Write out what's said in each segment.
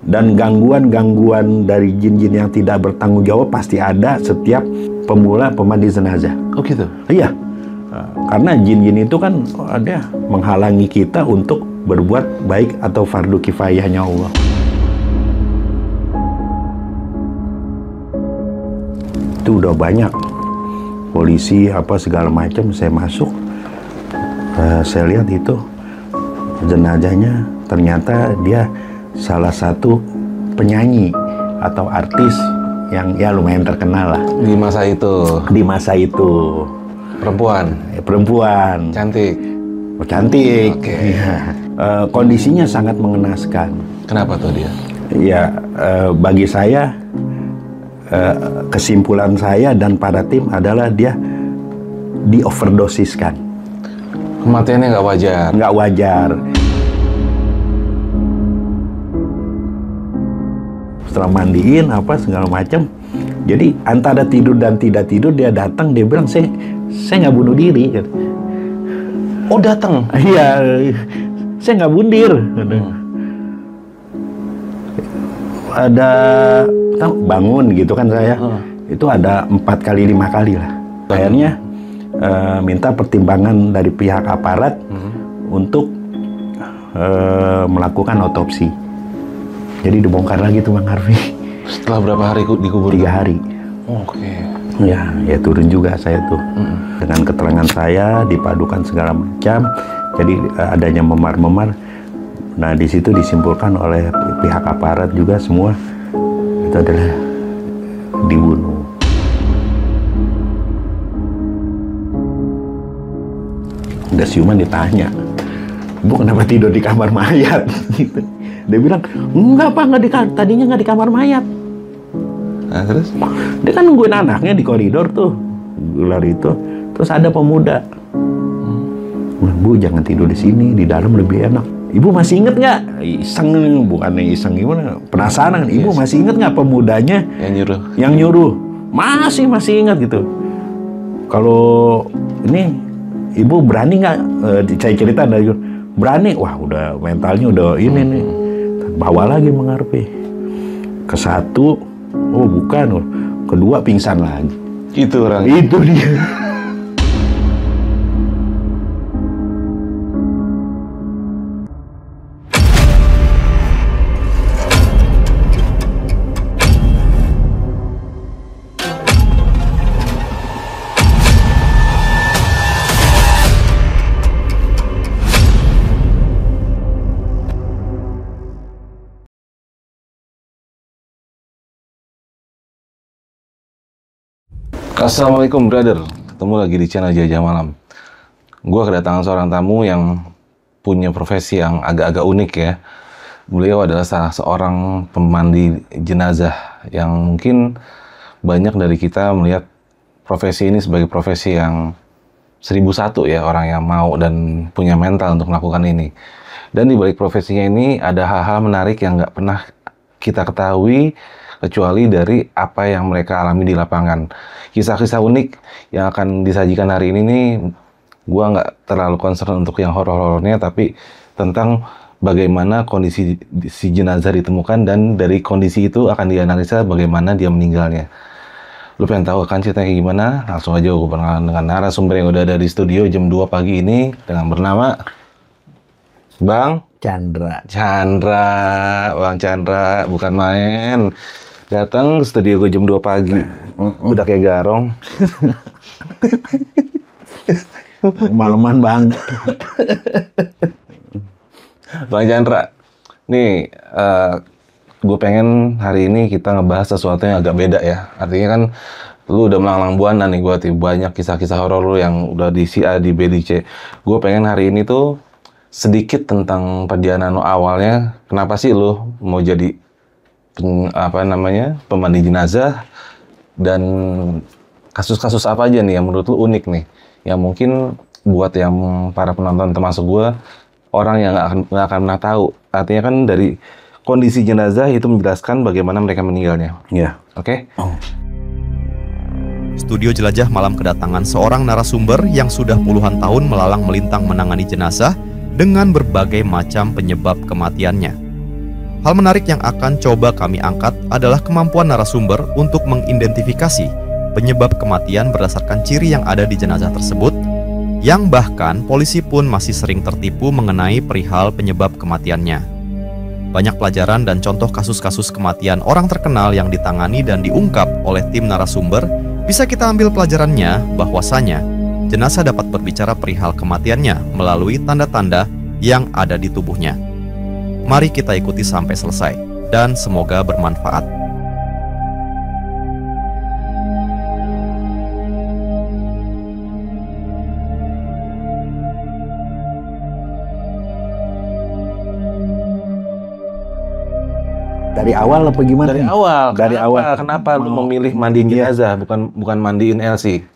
Dan gangguan-gangguan dari jin-jin yang tidak bertanggung jawab pasti ada setiap pemula pemandi jenazah. Oh gitu? Iya, karena jin-jin itu kan ada menghalangi kita untuk berbuat baik atau fardu kifayahnya Allah. Itu udah banyak polisi apa segala macam, saya masuk, saya lihat itu jenazahnya ternyata dia salah satu penyanyi atau artis yang ya lumayan terkenal lah di masa itu. Di masa itu Perempuan. Perempuan. Cantik. Oh, cantik. Oke. Ya. Kondisinya sangat mengenaskan. Kenapa tuh dia? Ya, bagi saya kesimpulan saya dan para tim adalah dia di-overdosiskan. Kematiannya nggak wajar. Nggak wajar. Setelah mandiin apa segala macam, jadi antara tidur dan tidak tidur dia datang, dia bilang saya nggak bunuh diri. Oh datang? Iya, saya nggak bundir. Ada bangun gitu kan saya, itu ada 4 kali 5 kali lah. Akhirnya minta pertimbangan dari pihak aparat untuk melakukan otopsi. Jadi dibongkar lagi tuh Bang Harfi. Setelah berapa hari dikubur? 3 hari. Oke. Ya turun juga saya tuh. Dengan keterangan saya dipadukan segala macam. Jadi adanya memar-memar. Nah di situ disimpulkan oleh pihak aparat juga semua itu adalah dibunuh. Udah siuman ditanya, "Bu kenapa tidur di kamar mayat?" gitu. Dia bilang, "Enggak Pak, tadinya nggak di kamar mayat." Nah, terus? Dia kan nungguin anaknya di koridor tuh, gelar itu. Terus ada pemuda, "Bu jangan tidur di sini, di dalam lebih enak." Ibu masih inget nggak? Iseng, bukannya iseng gimana? Penasaran. Ibu masih inget nggak pemudanya? Yang nyuruh. Masih ingat gitu. Kalau ini ibu berani nggak? Saya cerita dari berani. Wah udah mentalnya udah ini nih. Bawa lagi mengarpe. Ke-1, oh bukan. Kedua pingsan lagi. Itu orang. Itu dia. Assalamualaikum brother, ketemu lagi di channel Jajah Malam. Gua kedatangan seorang tamu yang punya profesi yang agak-agak unik ya. Beliau adalah salah seorang pemandi jenazah yang mungkin banyak dari kita melihat profesi ini sebagai profesi yang 1001 ya, orang yang mau dan punya mental untuk melakukan ini. Dan di balik profesinya ini ada hal-hal menarik yang nggak pernah kita ketahui kecuali dari apa yang mereka alami di lapangan. Kisah-kisah unik yang akan disajikan hari ini nih, gua nggak terlalu concern untuk yang horor-horornya, tapi tentang bagaimana kondisi si jenazah ditemukan dan dari kondisi itu akan dianalisa bagaimana dia meninggalnya. Lu pengen tahu kan ceritanya kayak gimana? Langsung aja gue berkenalan dengan narasumber yang udah ada di studio jam 2 pagi ini dengan bernama Bang Chandra. Bang Chandra, bukan main. Datang ke studio gue jam 2 pagi. Udah kayak garong. Malaman Bang. Bang Chandra, nih gue pengen hari ini kita ngebahas sesuatu yang agak beda ya. Artinya kan lu udah melanglang buana nih, gue banyak kisah-kisah horor lu yang udah di C, A, di B, di C. Gue pengen hari ini tuh sedikit tentang perjalanan lu awalnya. Kenapa sih lu mau jadi pemandi jenazah, dan kasus-kasus apa aja nih yang menurut lu unik nih, yang mungkin buat yang para penonton termasuk gue, orang yang nggak akan pernah tahu. Artinya kan dari kondisi jenazah itu menjelaskan bagaimana mereka meninggalnya. Iya. Oke? Studio Jelajah Malam kedatangan seorang narasumber yang sudah puluhan tahun melalang melintang menangani jenazah dengan berbagai macam penyebab kematiannya. Hal menarik yang akan coba kami angkat adalah kemampuan narasumber untuk mengidentifikasi penyebab kematian berdasarkan ciri yang ada di jenazah tersebut, yang bahkan polisi pun masih sering tertipu mengenai perihal penyebab kematiannya. Banyak pelajaran dan contoh kasus-kasus kematian orang terkenal yang ditangani dan diungkap oleh tim narasumber bisa kita ambil pelajarannya bahwasanya jenazah dapat berbicara perihal kematiannya melalui tanda-tanda yang ada di tubuhnya. Mari kita ikuti sampai selesai, dan semoga bermanfaat. Dari awal apa gimana? Dari awal. Dari awal. Kenapa lu memilih mandiin jenazah, bukan mandiin Elsie?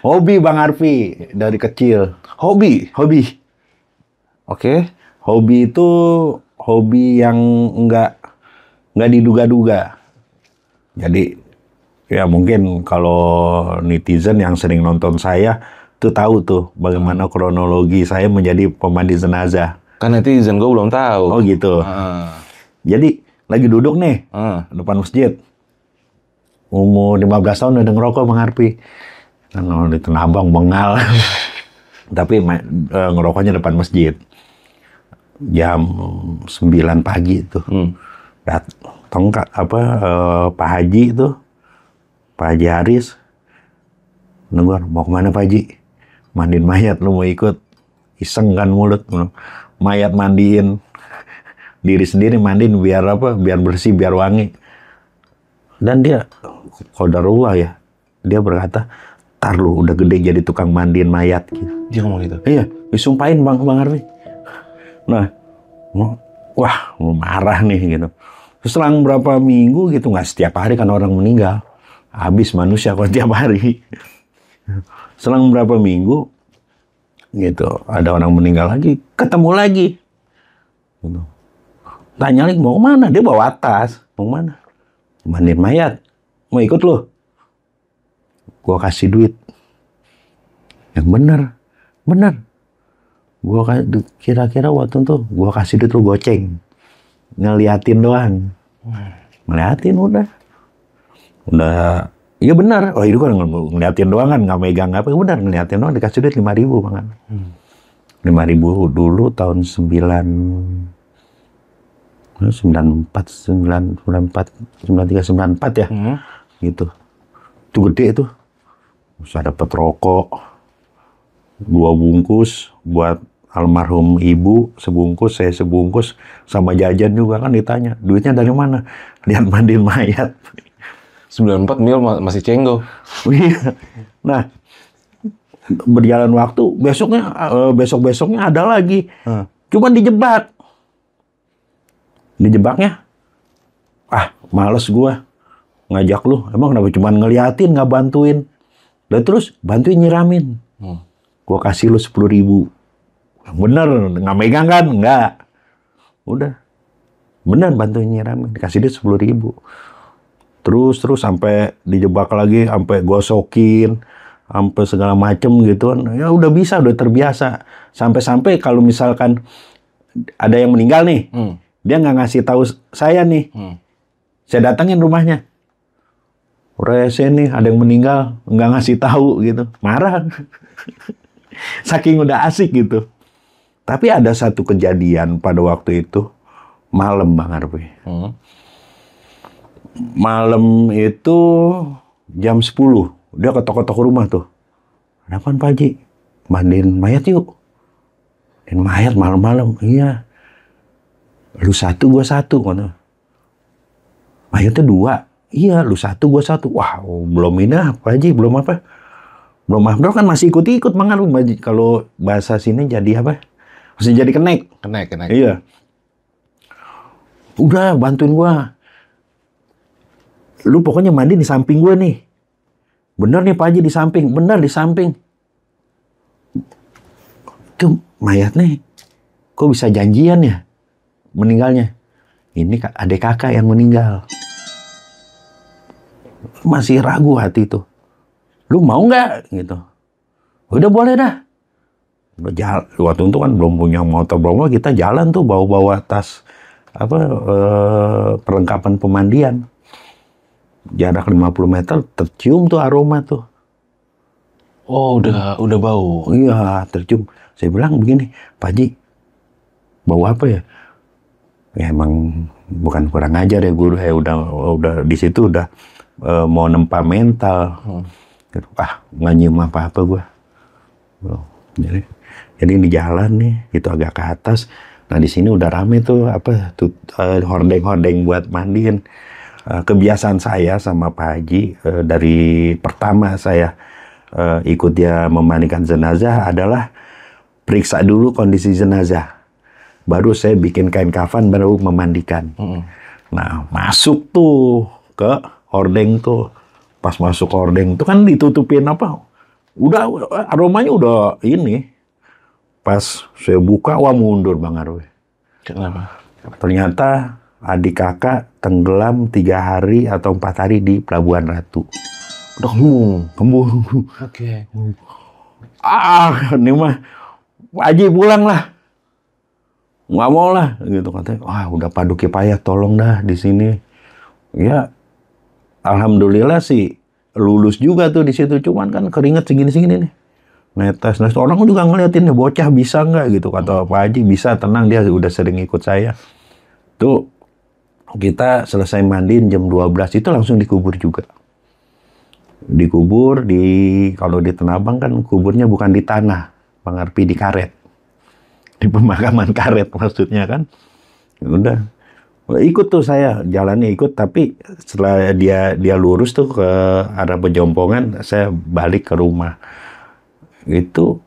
Hobi Bang Arfi dari kecil. Hobi. Oke. Hobi itu hobi yang nggak diduga-duga. Jadi ya mungkin kalau netizen yang sering nonton saya tuh tahu tuh bagaimana kronologi saya menjadi pemandi jenazah. Kan netizen gue belum tahu. Oh gitu. Jadi lagi duduk nih depan masjid. Umur 15 tahun udah ngerokok Bang Arfi. Kan di Tanah Abang bengal. Tapi ngerokoknya depan masjid. Jam 9 pagi itu. Datang Pak Haji itu. Pak Haji Haris. Nunggu, mau kemana Pak Haji? Mandiin mayat, lu mau ikut? Iseng kan mulut. Mayat mandiin. Diri sendiri mandiin biar biar bersih, biar wangi. Dan dia, qadarullah ya. Dia berkata, "Tar lu udah gede jadi tukang mandiin mayat." Gitu. Dia ngomong gitu? Iya, disumpahin Bang Arfi. Nah, wah marah nih gitu. Selang berapa minggu gitu, nggak setiap hari kan orang meninggal. Habis manusia kok tiap hari. Selang berapa minggu gitu, ada orang meninggal lagi, ketemu lagi. Gitu. Tanya lagi mau kemana? Dia bawa tas. Mau kemana? Mandiin mayat. Mau ikut lo? Gua kasih duit. Yang bener. Gua kira-kira waktu itu gua kasih duit lu goceng. Ngeliatin doang. Ngeliatin udah. Iya benar. Oh itu kan ngeliatin doang kan, nggak megang apa. Benar ngeliatin doang, dikasih duit 5.000 Bang. 5.000 dulu tahun 93, 94 ya. Gitu. Itu gede itu. Bisa dapat rokok 2 bungkus buat almarhum ibu, sebungkus, saya sebungkus, sama jajan juga kan ditanya. Duitnya dari mana? Lihat mandiin mayat. 94 mil masih cenggo. Nah, berjalan waktu, besok-besoknya ada lagi. Cuman dijebak. Dijebaknya, males gua ngajak lu. Emang kenapa cuman ngeliatin, nggak bantuin? Dan terus bantuin nyiramin. Gua kasih lu 10.000. Bener, nggak megang kan? Nggak. Udah. Bener bantuin nyiramin. Dikasih dia 10.000. Terus sampai dijebak lagi, sampai gosokin, sampai segala macem gitu kan. Ya udah bisa, udah terbiasa. Sampai-sampai kalau misalkan ada yang meninggal nih, dia nggak ngasih tahu saya nih. Saya datangin rumahnya. Rese nih, ada yang meninggal, nggak ngasih tahu gitu. Marah. Saking udah asik gitu. Tapi ada satu kejadian pada waktu itu, malam Bang Arfi. Malam itu jam 10. Dia ketok-ketok rumah tuh. Ada apaan Pak Haji? Mandiin mayat yuk. Mandiin mayat malam-malam. Iya. Lu 1, gua 1. Mayatnya 2. Iya, lu 1, gua 1. Wah, belum ini Pak Haji, belum apa. Belum apa, kan masih ikut-ikut Bang Arfi. Kalau bahasa sini jadi apa? Masih jadi kenek. Kenek. Iya. Udah, bantuin gua. Lu pokoknya mandi di samping gue nih. Bener nih Pak Haji di samping. Bener di samping. Itu mayat nih. Kok bisa janjian ya meninggalnya? Ini adik kakak yang meninggal. Masih ragu hati tuh. Lu mau nggak? Gitu. Udah boleh dah. Waktu itu kan belum punya motor, belum kita jalan tuh bawa-bawa tas perlengkapan pemandian. Jarak 50 meter tercium tuh aroma tuh. Oh, udah bau. Iya, tercium. Saya bilang begini, Pak Haji, bau apa ya? Ya emang bukan kurang ajar ya guru, udah di situ udah mau nempa mental. Nggak nyium apa-apa gue. Jadi di jalan nih, itu agak ke atas. Nah di sini udah rame tuh hordeng-hordeng buat mandiin. Kebiasaan saya sama Pak Haji dari pertama saya ikut dia memandikan jenazah adalah periksa dulu kondisi jenazah. Baru saya bikin kain kafan, baru memandikan. Nah masuk tuh ke hordeng tuh. Pas masuk hordeng tuh kan ditutupin apa? Udah aromanya udah ini. Pas saya buka, wah mundur Bang Arwe. Kenapa? Ternyata adik kakak tenggelam 3 hari atau 4 hari di Pelabuhan Ratu. Udah Kembung. Oke. Ini mah Pak Haji pulang lah. Nggak mau lah, gitu katanya. Wah, udah padu kifayah, tolong dah di sini. Ya, alhamdulillah sih lulus juga tuh di situ. Cuman kan keringet segini-segini nih. Netes. Orang juga ngeliatin nih, bocah bisa nggak gitu. Kata Pak Haji, bisa, tenang, dia udah sering ikut saya. Tuh, kita selesai mandiin jam 12, itu langsung dikubur juga. Dikubur, kalau di Tenabang kan kuburnya bukan di tanah, Bang Arpi, di karet. Di pemakaman karet maksudnya kan. Udah. Ikut tuh saya, jalannya ikut, tapi setelah dia lurus tuh ke arah Pejompongan, saya balik ke rumah. Itu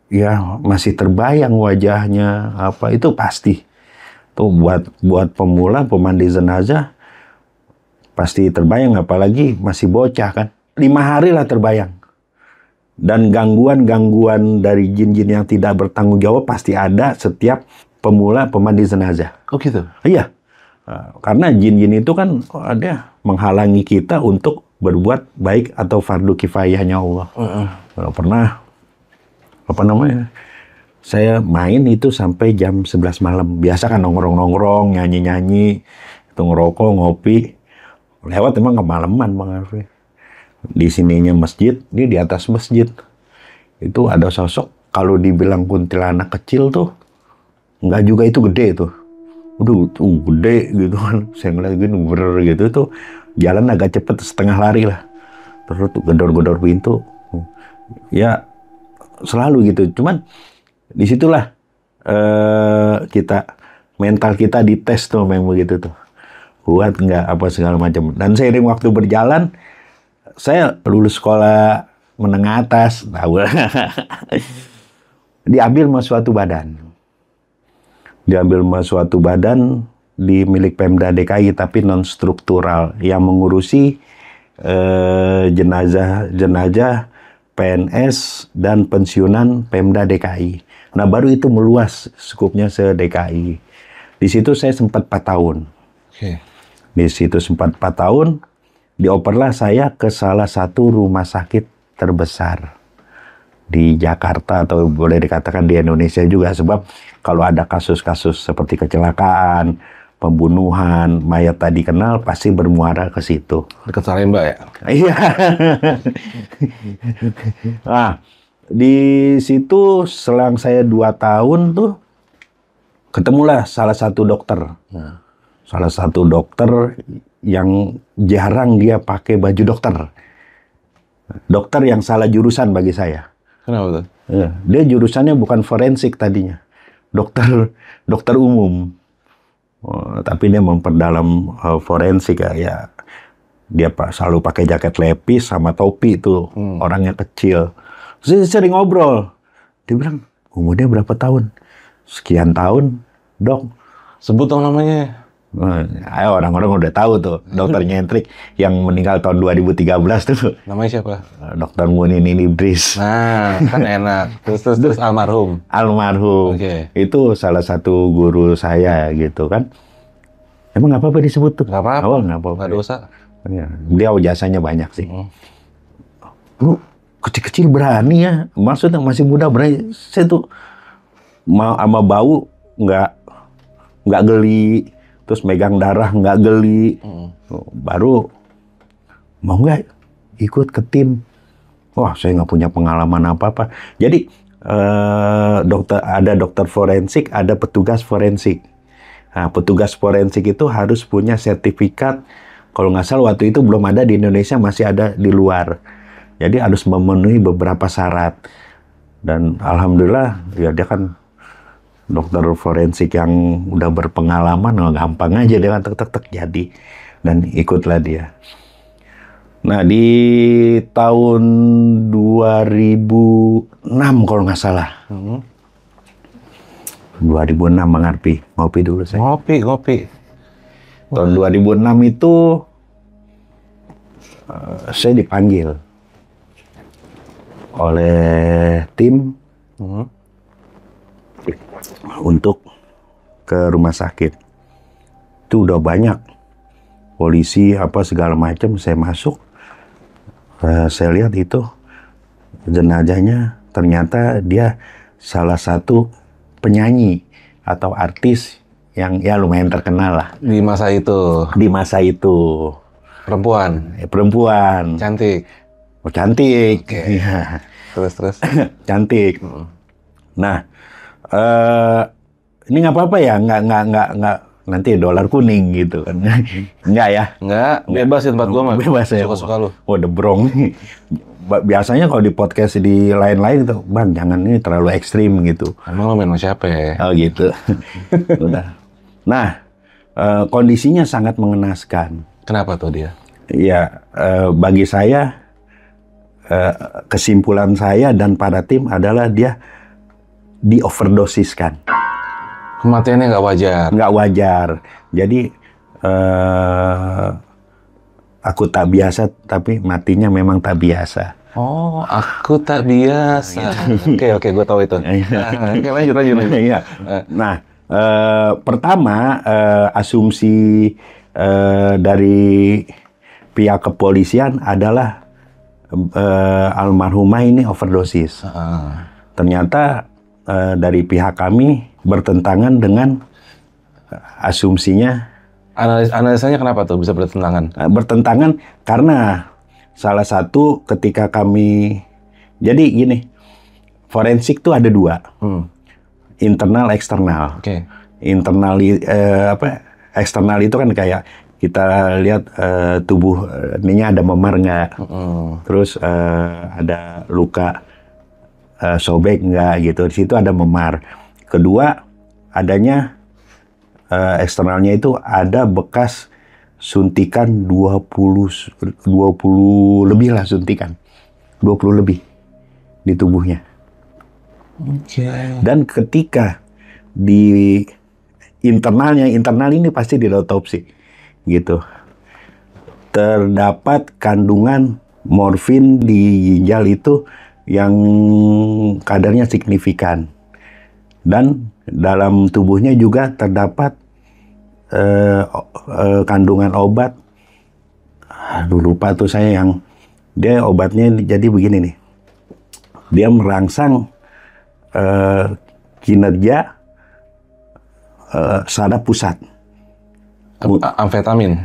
ya masih terbayang wajahnya apa itu pasti. Tuh buat pemula pemandi jenazah pasti terbayang, apalagi masih bocah kan. 5 hari lah terbayang. Dan gangguan-gangguan dari jin-jin yang tidak bertanggung jawab pasti ada setiap pemula pemandi jenazah. Oh gitu? Iya. Karena jin-jin itu kan ada menghalangi kita untuk berbuat baik atau fardu kifayahnya Allah. Pernah, saya main itu sampai jam 11 malam. Biasa kan nongkrong-nongkrong, nyanyi-nyanyi, itu ngerokok, ngopi. Lewat emang kemalaman Bang Arfi. Di sininya masjid, ini di atas masjid. Itu ada sosok, kalau dibilang kuntilanak kecil tuh, enggak juga, itu gede tuh. Udah gede gitu kan. Saya ngeliat gini, gitu tuh. Jalan agak cepet, setengah lari lah. Terus tuh gedor-gedor pintu. Ya, selalu gitu. Cuman, disitulah mental kita dites tuh memang begitu tuh. Kuat nggak apa segala macam. Dan seiring waktu berjalan, saya lulus sekolah menengah atas, tahu. Diambil sama suatu badan. Di milik Pemda DKI, tapi non struktural, yang mengurusi jenazah PNS dan pensiunan Pemda DKI. Nah baru itu meluas skupnya se DKI. Di situ saya sempat 4 tahun. Di situ sempat 4 tahun. Dioperlah saya ke salah satu rumah sakit terbesar di Jakarta, atau boleh dikatakan di Indonesia juga, sebab kalau ada kasus-kasus seperti kecelakaan, pembunuhan, mayat tadi kenal, pasti bermuara ke situ. Dekat Salemba ya? Iya. Nah, di situ selang saya 2 tahun tuh, ketemulah salah satu dokter. Salah satu dokter yang jarang dia pakai baju dokter. Dokter yang salah jurusan bagi saya. Kenapa tuh? Ya, dia jurusannya bukan forensik tadinya. Dokter umum. Tapi dia memperdalam forensik ya. Dia selalu pakai jaket lepis sama topi itu. Orangnya kecil. Saya sering ngobrol. Dia bilang, umurnya berapa tahun? Sekian tahun, Dok. Sebut dong namanya. Ayo, orang-orang udah tahu tuh, dokter nyentrik yang meninggal tahun 2013 tuh. Namanya siapa? Dokter Muninin Idris. Nah, kan enak. Terus almarhum. Almarhum. Oke. Itu salah satu guru saya gitu kan. Emang nggak apa-apa disebut tuh? Nggak apa-apa. Oh, nggak apa-apa. Nggak dosa. Ya, beliau jasanya banyak sih. kecil-kecil berani ya, maksudnya masih muda berani. Saya tuh sama bau nggak geli, terus megang darah nggak geli, baru mau nggak ikut ke tim. Wah, saya nggak punya pengalaman apa-apa. Jadi ada dokter forensik, ada petugas forensik. Nah, petugas forensik itu harus punya sertifikat. Kalau nggak salah waktu itu belum ada di Indonesia, masih ada di luar. Jadi harus memenuhi beberapa syarat. Dan alhamdulillah ya dia kan dokter forensik yang udah berpengalaman, gampang aja dia kan tek jadi. Dan ikutlah dia. Nah di tahun 2006 kalau nggak salah. 2006 Bang Arfi, ngopi dulu saya. Ngopi. Tahun 2006 itu saya dipanggil oleh tim untuk ke rumah sakit. Itu udah banyak polisi apa segala macam. Saya masuk, saya lihat itu jenazahnya ternyata dia salah satu penyanyi atau artis yang ya lumayan terkenal lah Di masa itu. di masa itu. Perempuan. Cantik. Oh, cantik. Iya. Terus. Cantik. Nah, ini nggak apa-apa ya, nggak nanti dolar kuning gitu kan? Nggak ya? Nggak, bebas di tempat gua mah. Bebas ya. Suka-suka lu. Oh, debrong. Biasanya kalau di podcast di lain-lain itu, Bang, jangan ini terlalu ekstrim gitu. Emang lo main sama siapa ya? Oh gitu. Udah. Nah, kondisinya sangat mengenaskan. Kenapa tuh dia? Ya, bagi saya, kesimpulan saya dan para tim adalah dia di-overdosiskan. Kematiannya nggak wajar. Nggak wajar. Jadi, aku tak biasa, tapi matinya memang tak biasa. Oh, aku tak biasa. Oke, gue tahu itu. Oke, lanjut. Iya. Nah, pertama, asumsi dari pihak kepolisian adalah almarhumah ini overdosis. Ternyata dari pihak kami bertentangan dengan asumsinya. Analisanya kenapa tuh bisa bertentangan? Bertentangan karena salah satu ketika kami, jadi gini, forensik tuh ada dua, internal eksternal. Internal eksternal itu kan kayak kita lihat tubuh ininya ada memar nggak, terus ada luka sobek nggak gitu, di situ ada memar. Kedua, adanya eksternalnya itu ada bekas suntikan 20 lebih lah suntikan. 20 lebih di tubuhnya. Dan ketika di internal ini pasti diotopsi gitu. Terdapat kandungan morfin di ginjal itu yang kadarnya signifikan. Dan dalam tubuhnya juga terdapat kandungan obat, aduh lupa tuh saya yang dia obatnya jadi begini nih, dia merangsang kinerja saraf pusat. Amfetamin.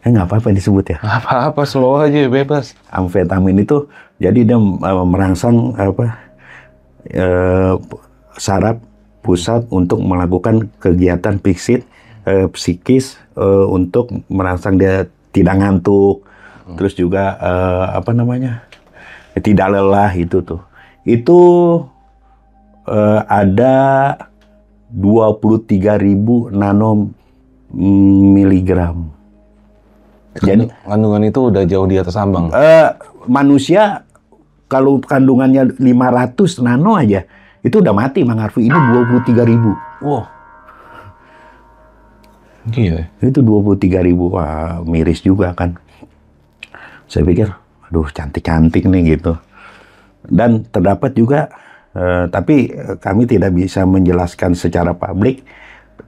Nggak apa-apa disebut ya. Apa-apa, slow aja, bebas. Amfetamin itu jadi dia merangsang saraf pusat untuk melakukan kegiatan psikis untuk merangsang dia tidak ngantuk, terus juga tidak lelah itu tuh. Itu ada 23.000 nanomiligram. Jadi kandungan itu udah jauh di atas ambang. Manusia kalau kandungannya 500 nano aja itu udah mati, Mang Arfi. Ini 23.000. Wow. Gila. Itu 23.000. Wah, miris juga kan. Saya pikir, aduh cantik-cantik nih gitu. Dan terdapat juga, tapi kami tidak bisa menjelaskan secara publik,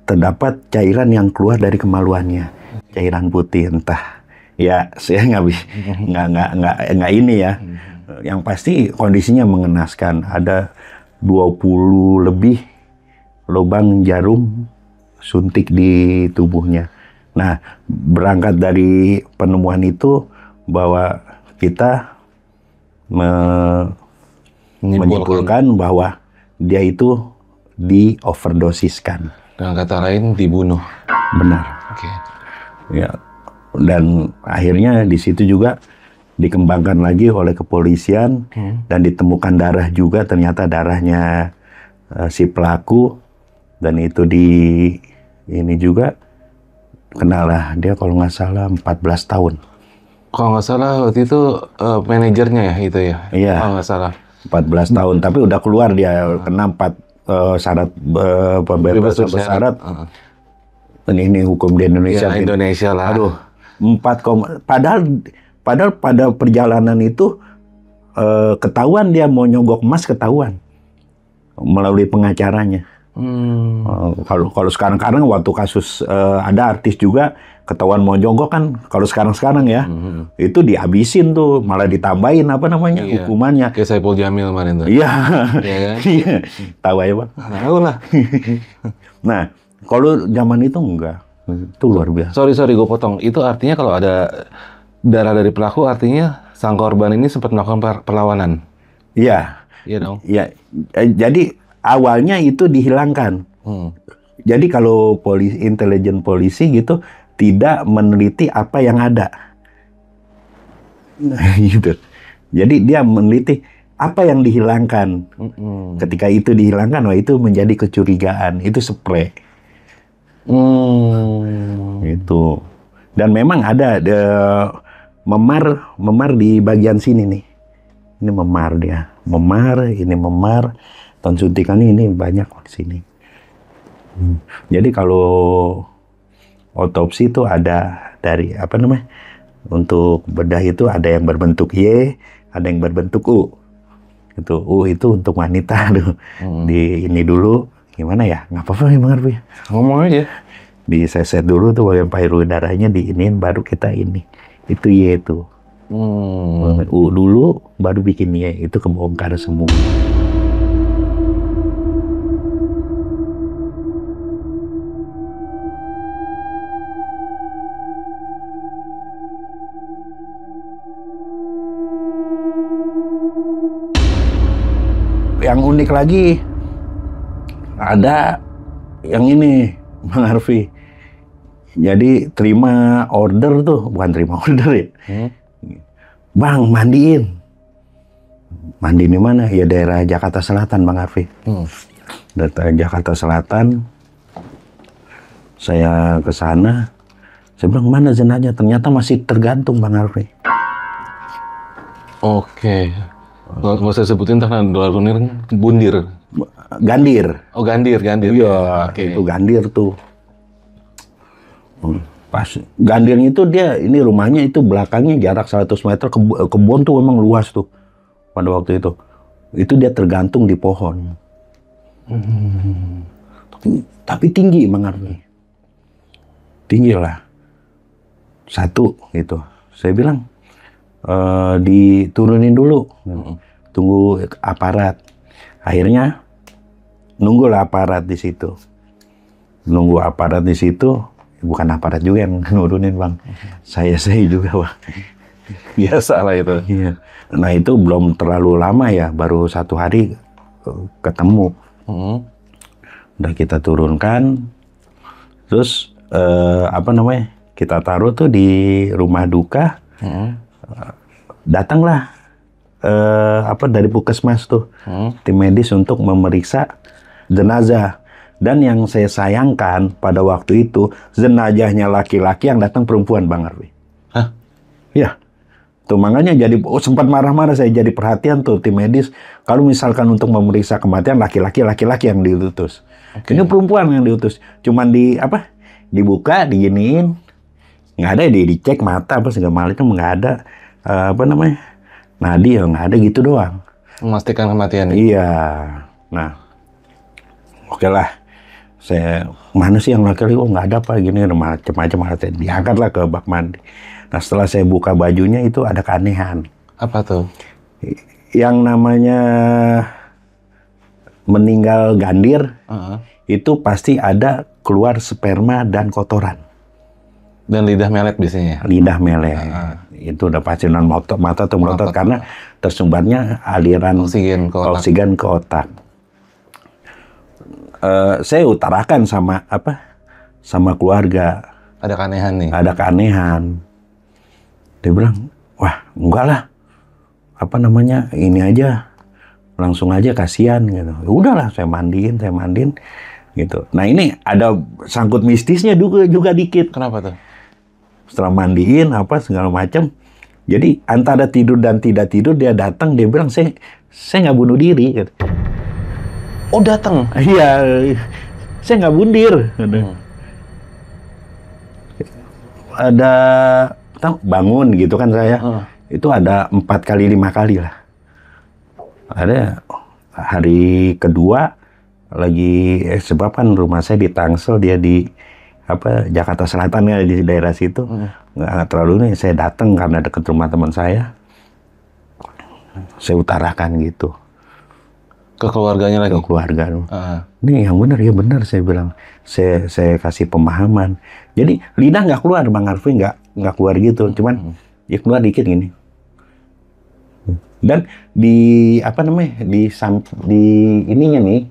terdapat cairan yang keluar dari kemaluannya. Cairan putih, entah Ya, saya nggak ini ya. Yang pasti kondisinya mengenaskan. Ada 20 lebih lubang jarum suntik di tubuhnya. Nah, berangkat dari penemuan itu bahwa kita menyimpulkan bahwa dia itu di overdosiskan. Dengan kata lain dibunuh. Benar. Oke. Ya. Dan akhirnya di situ juga dikembangkan lagi oleh kepolisian dan ditemukan darah juga, ternyata darahnya si pelaku, dan itu ini juga kenalah dia kalau nggak salah 14 tahun. Kalau nggak salah waktu itu manajernya ya itu ya? Iya. Kalau nggak salah. 14 tahun, tapi udah keluar dia kena syarat pembebasan bersyarat. Ini hukum di Indonesia. Ya, Indonesia lah. Aduh, padahal pada perjalanan itu ketahuan dia mau nyogok emas, ketahuan melalui pengacaranya. Kalau sekarang waktu kasus ada artis juga ketahuan mau nyogok kan, kalau sekarang ya itu dihabisin tuh, malah ditambahin hukumannya. Kayak Saipul Jamil kemarin tuh. Iya. Iya kan? Iya. Tahu aja, Bang. Tahu lah. Nah, kalau zaman itu enggak. Itu luar biasa. Sorry gue potong. Itu artinya kalau ada darah dari pelaku, artinya sang korban ini sempat melakukan perlawanan. Iya. Iya dong. Iya. Jadi awalnya itu dihilangkan. Jadi kalau intelijen polisi gitu tidak meneliti apa yang ada. Gitu. Jadi dia meneliti apa yang dihilangkan. Ketika itu dihilangkan, wah itu menjadi kecurigaan. Itu spray. Itu. Dan memang ada memar di bagian sini nih. Ini memar dia. Ini memar. Dan suntikannya ini banyak di sini. Jadi kalau otopsi itu ada dari untuk bedah itu ada yang berbentuk Y, ada yang berbentuk U. Itu untuk wanita tuh. Di ini dulu. Gimana ya? Nggak apa-apa ya, Bang Arfi. Ngomong aja. Diseset dulu tuh bagian payudaranya, diinin, baru kita ini. Itu Y itu. U dulu, baru bikin Y. Itu kebongkar semua. Yang unik lagi, ada yang ini, Bang Arfi. Jadi terima order tuh, bukan terima order ya. Bang, mandiin. Mandi di mana? Ya daerah Jakarta Selatan, Bang Arfi. Daerah Jakarta Selatan. Saya ke sana. Saya bilang, mana jenazahnya? Ternyata masih tergantung, Bang Arfi. Oke. Nggak usah sebutin karena dolar kunir bundir. Gandir. Oh, gandir. Iya, itu gandir tuh. Pas gandirnya itu dia, ini rumahnya itu belakangnya jarak 100 meter, kebun tuh memang luas tuh pada waktu itu. Itu dia tergantung di pohon. Tapi tinggi, Bang Arfi. Tinggi lah. Satu gitu. Saya bilang, diturunin dulu. Tunggu aparat. Akhirnya nunggulah aparat di situ. Nunggu aparat di situ, bukan aparat juga yang nurunin, Bang. Saya juga, Bang. Biasa lah itu. Iya. Nah itu belum terlalu lama ya, baru 1 hari ketemu. Udah kita turunkan, terus kita taruh tuh di rumah duka. Datanglah dari puskesmas tuh tim medis untuk memeriksa jenazah. Dan yang saya sayangkan pada waktu itu jenazahnya laki-laki, yang datang perempuan, Bang Arfi. Hah? Iya. Tuh makanya sempat marah-marah, saya jadi perhatian tuh tim medis. Kalau misalkan untuk memeriksa kematian laki-laki yang diutus. Ini perempuan yang diutus. Cuman dibuka, diginiin. Nggak ada, dicek mata apa segala macam, nggak ada nadi, nggak ada, gitu doang. Memastikan kematian. Iya. Nah, oke lah. Saya, mana sih yang laki-laki? Oh, nggak ada apa gini, macam-macam. Diangkatlah ke bak mandi. Nah setelah saya buka bajunya itu ada keanehan. Apa tuh? Yang namanya meninggal gandir itu pasti ada keluar sperma dan kotoran. Dan lidah melet biasanya? Lidah melet. Itu udah pasti non mata atau melotot karena tersumbatnya aliran oksigen ke otak. Saya utarakan sama keluarga. Ada keanehan nih? Ada keanehan. Dia bilang, wah enggak lah. Ini aja. Langsung aja kasihan gitu. Udahlah saya mandiin gitu. Nah ini ada sangkut mistisnya juga dikit. Kenapa tuh? Setelah mandiin segala macam. Jadi antara tidur dan tidak tidur dia datang, dia bilang saya nggak bunuh diri. Gitu. Oh datang? Iya, saya nggak bundir. Ada bangun gitu kan saya. Itu ada 4 kali 5 kali lah. Ada hari kedua lagi sebab kan rumah saya di Tangsel, dia di Jakarta Selatan ya, di daerah situ. Nggak terlalu nih, saya datang karena dekat rumah teman saya. Saya utarakan gitu. Ke keluarganya lagi? Ke keluarga. Nih yang benar, ya benar saya bilang. Saya kasih pemahaman. Jadi lidah nggak keluar Bang Arfi, nggak keluar gitu. Cuman ya keluar dikit gini. Dan di ininya nih,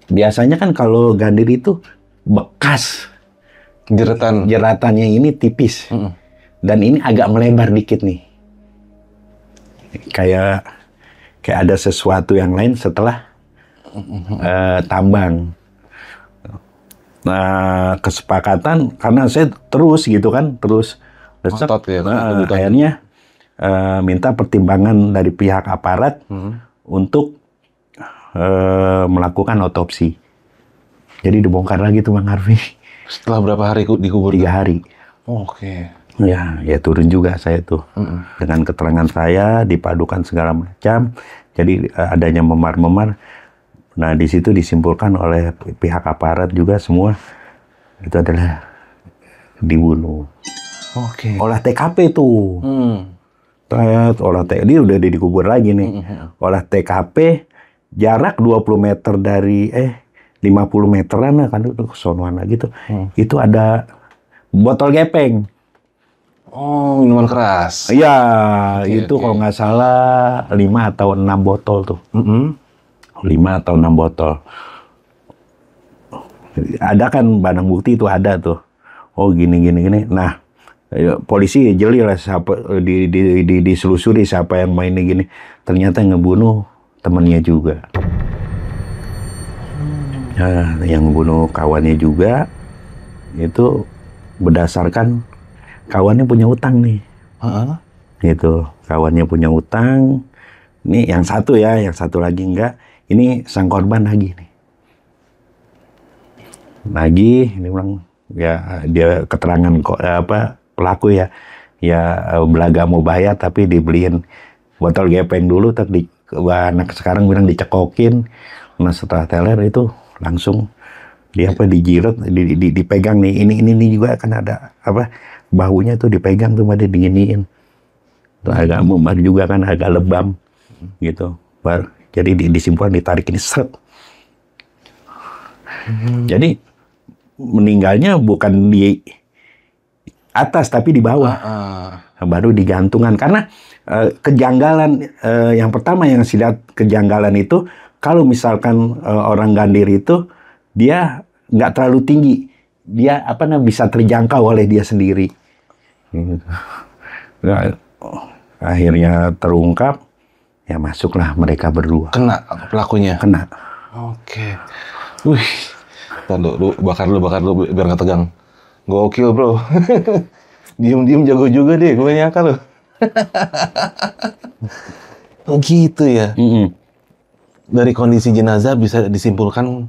biasanya kan kalau gandir itu bekas jeratannya ini tipis. Dan ini agak melebar dikit nih. Kayak ada sesuatu yang lain setelah tambang. Nah, kesepakatan karena saya terus akhirnya minta pertimbangan dari pihak aparat untuk melakukan otopsi. Jadi dibongkar lagi tuh Bang Arfi. Setelah berapa hari dikubur? 3 hari. Oke. Ya turun juga saya tuh. Dengan keterangan saya dipadukan segala macam. Jadi adanya memar-memar. Nah di situ disimpulkan oleh pihak aparat juga semua itu adalah dibunuh. Oke. Olah TKP tuh. Dia udah dikubur lagi nih. Olah TKP jarak 20 meter dari 50 meteran lah kan itu kesonoan lagi tuh. Itu ada botol gepeng. Oh, minuman keras. Iya, itu kalau nggak salah 5 atau 6 botol tuh. 5 atau 6 botol. Ada kan barang bukti itu ada tuh. Oh gini. Nah, polisi jeli lah siapa diselusuri siapa yang main gini. Ternyata yang ngebunuh temannya juga. Nah, yang bunuh kawannya juga itu berdasarkan kawannya punya utang nih. Gitu, kawannya punya utang. Ini yang satu ya, yang satu lagi enggak. Ini sang korban lagi nih. Lagi, ini bilang ya dia keterangan pelaku ya belaga mau bayar tapi dibeliin botol gepeng dulu, tapi anak sekarang bilang dicekokin. Nah setelah teler itu langsung dijirat, dipegang nih. Ini juga kan ada bahunya tuh dipegang tuh pada diginiin. Tuh agak memar juga kan, agak lebam gitu. Jadi disimpan, ditarik ini set. Jadi meninggalnya bukan di atas tapi di bawah. Baru digantungan karena kejanggalan yang pertama yang saya lihat kejanggalan itu kalau misalkan orang gandir itu dia nggak terlalu tinggi, dia bisa terjangkau oleh dia sendiri. Nah, akhirnya terungkap, ya masuklah mereka berdua. Kena pelakunya? Kena. Oke. Wih, lu bakar lu biar nggak tegang. Gokil bro. Diem jago juga deh, gue nyangka lu. Oh gitu ya. Dari kondisi jenazah bisa disimpulkan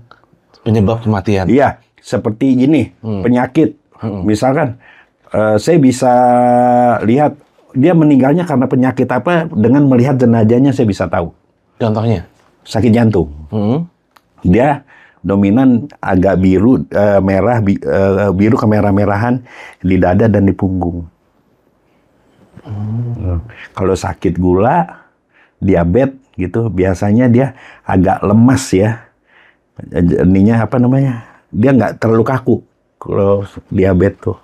penyebab kematian. Iya, seperti gini, penyakit. Misalkan saya bisa lihat dia meninggalnya karena penyakit apa, dengan melihat jenazahnya saya bisa tahu. Contohnya? Sakit jantung. Dia dominan agak biru, merah, biru kemerah-merahan di dada dan di punggung. Kalau sakit gula, diabetes gitu, biasanya dia agak lemas ya. Ininya apa namanya? Dia nggak terlalu kaku kalau diabetes tuh.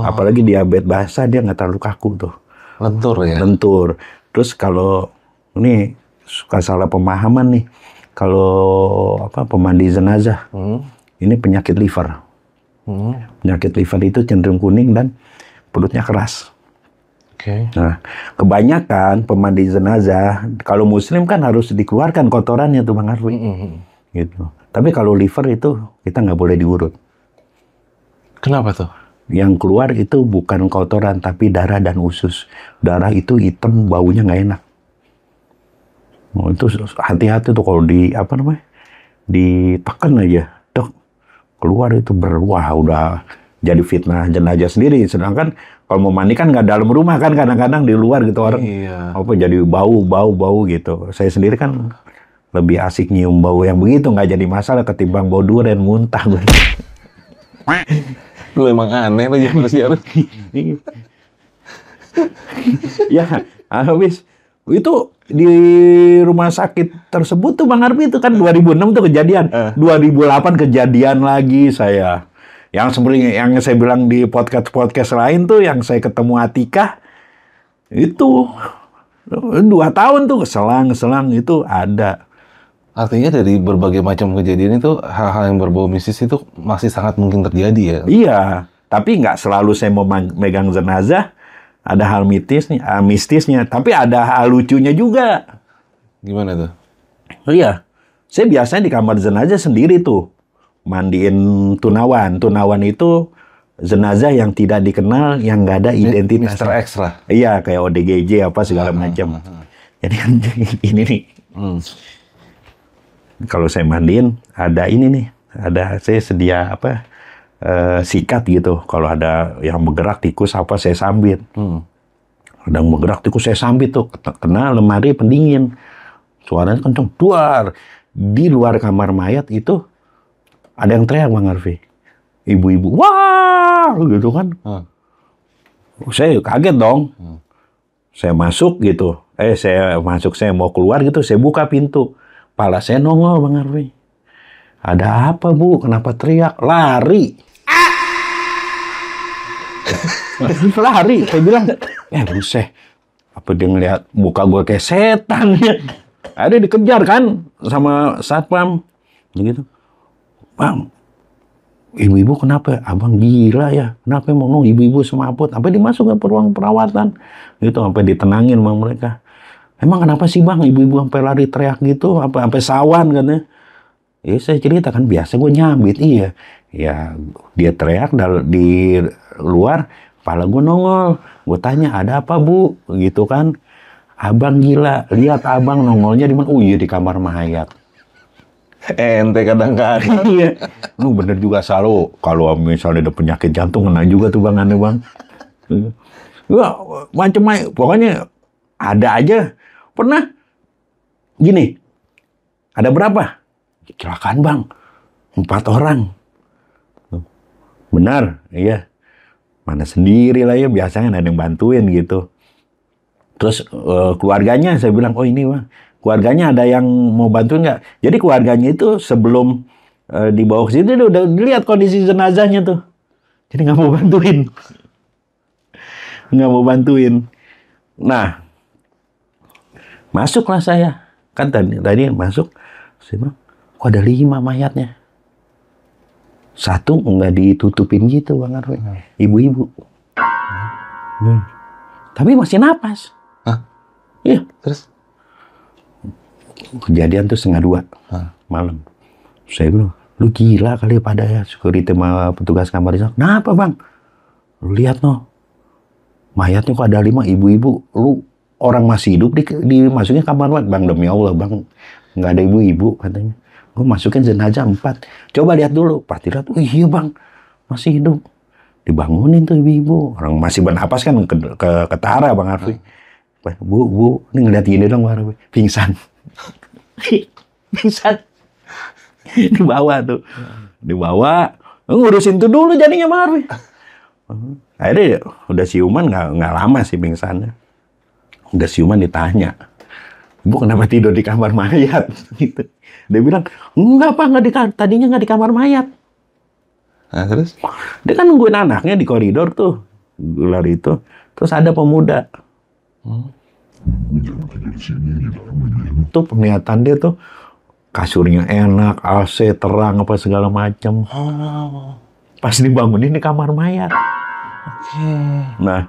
Apalagi diabetes basah dia nggak terlalu kaku tuh. Lentur ya? Lentur. Terus kalau ini suka salah pemahaman nih. Kalau pemandi jenazah, ini penyakit liver. Penyakit liver itu cenderung kuning dan perutnya keras. Nah, kebanyakan pemandi jenazah, kalau muslim kan harus dikeluarkan kotorannya tuh Bang Arfi. Gitu. Tapi kalau liver itu kita nggak boleh diurut. Kenapa tuh? Yang keluar itu bukan kotoran, tapi darah dan usus. Darah itu hitam, baunya nggak enak. Itu hati-hati tuh kalau ditekan aja, dok, keluar itu wah udah jadi fitnah jenazah sendiri. Sedangkan kalau mau mandi kan nggak dalam rumah kan, kadang-kadang di luar gitu orang. Jadi bau gitu. Saya sendiri kan lebih asik nyium bau yang begitu, nggak jadi masalah ketimbang bau durian muntah. Lu emang aneh lo jadi manusia. Ya, habis itu di rumah sakit tersebut tuh Bang Arfi itu kan 2006 tuh kejadian. 2008 kejadian lagi saya. Yang seperti yang saya bilang di podcast lain tuh, yang saya ketemu Atika itu 2 tahun tuh selang itu ada. Artinya dari berbagai macam kejadian itu, hal-hal yang berbau mistis itu masih sangat mungkin terjadi ya? Iya, tapi nggak selalu saya mau megang jenazah. Ada hal mistisnya, tapi ada hal lucunya juga. Gimana tuh? Iya, saya biasanya di kamar jenazah sendiri tuh, mandiin tunawan. Tunawan itu jenazah yang tidak dikenal, yang nggak ada identitas. Mr. X lah? Iya, kayak ODGJ apa segala macam. Jadi kan ini nih, kalau saya mandiin, ada ini nih, saya sedia sikat gitu. Kalau ada yang bergerak tikus apa saya sambit. Ada yang bergerak tikus saya sambit tuh, kena lemari pendingin. Suaranya kenceng, duar. Di luar kamar mayat itu ada yang teriak Bang Arfi. Ibu-ibu, wah gitu kan. Saya kaget dong. Saya masuk gitu. Saya mau keluar gitu, saya buka pintu. Pala saya nongol Bang Arfi. Ada apa Bu? Kenapa teriak? Lari. Lari. Saya bilang, buset. Apa dia ngeliat muka gue kayak setan ya? Ada dikejar kan sama satpam. Gitu. Bang, ibu-ibu kenapa? Abang gila ya? Kenapa mau ibu-ibu semaput? Sampai dimasukkan ke ruang perawatan. Gitu, sampai ditenangin sama mereka. Emang kenapa sih Bang ibu-ibu sampai lari teriak gitu? Sampai sawan katanya. Ya saya cerita kan biasa gue nyambit. Iya. Ya dia teriak di luar, kepala gue nongol. Gue tanya ada apa Bu? Gitu kan. Abang gila. Lihat abang nongolnya di mana? Oh iya di kamar mayat. Ente kadang-kadang. Iya. Lu bener juga selalu. Kalau misalnya ada penyakit jantung kena juga tuh Bang, aneh Bang. Wah, macam-macam. Pokoknya ada aja. Pernah gini. Ada berapa? Kecelakaan Bang. 4 orang. Benar, iya. Mana sendiri lah ya, biasanya ada yang bantuin gitu. Terus keluarganya saya bilang, oh ini Bang. Keluarganya ada yang mau bantuin nggak? Jadi keluarganya itu sebelum dibawa ke situ dia udah dilihat kondisi jenazahnya tuh. Jadi nggak mau bantuin. Nggak mau bantuin. Nah, masuklah saya. Kan tadi masuk, saya bilang, kok ada 5 mayatnya? 1 nggak ditutupin gitu Bang Arfi. Ibu-ibu. Tapi masih napas. Hah? Iya. Terus? Kejadian tuh 1:30 malam. Saya bilang, lu gila kali pada ya security sama petugas kamar itu. Kenapa Bang? Lu lihat no. Mayatnya kok ada 5 ibu-ibu. Lu orang masih hidup dimasukin kamar mayat. Bang demi Allah Bang. Nggak ada ibu-ibu katanya. Gue masukin jenazah 4. Coba lihat dulu. Pasti lihat, oh iya Bang. Masih hidup. Dibangunin tuh ibu-ibu. Orang masih bernapas kan ketara Bang Arfi. Bu, ini ngeliat gini dong Bang Arfi. Pingsan. Pingsan. Dibawa tuh. Dibawa, ngurusin tuh dulu jadinya Marfi. Akhirnya udah siuman nggak lama sih pingsannya. Udah siuman ditanya, "Ibu kenapa tidur di kamar mayat?" Gitu. Dia bilang, "Enggak Pak, tadinya nggak di kamar mayat." Nah, terus? Dia kan nungguin anaknya di koridor tuh, gelar itu. Terus ada pemuda. Tuh penglihatan dia tuh kasurnya enak, AC terang apa segala macam. Pas dibangunin di kamar mayat. Nah,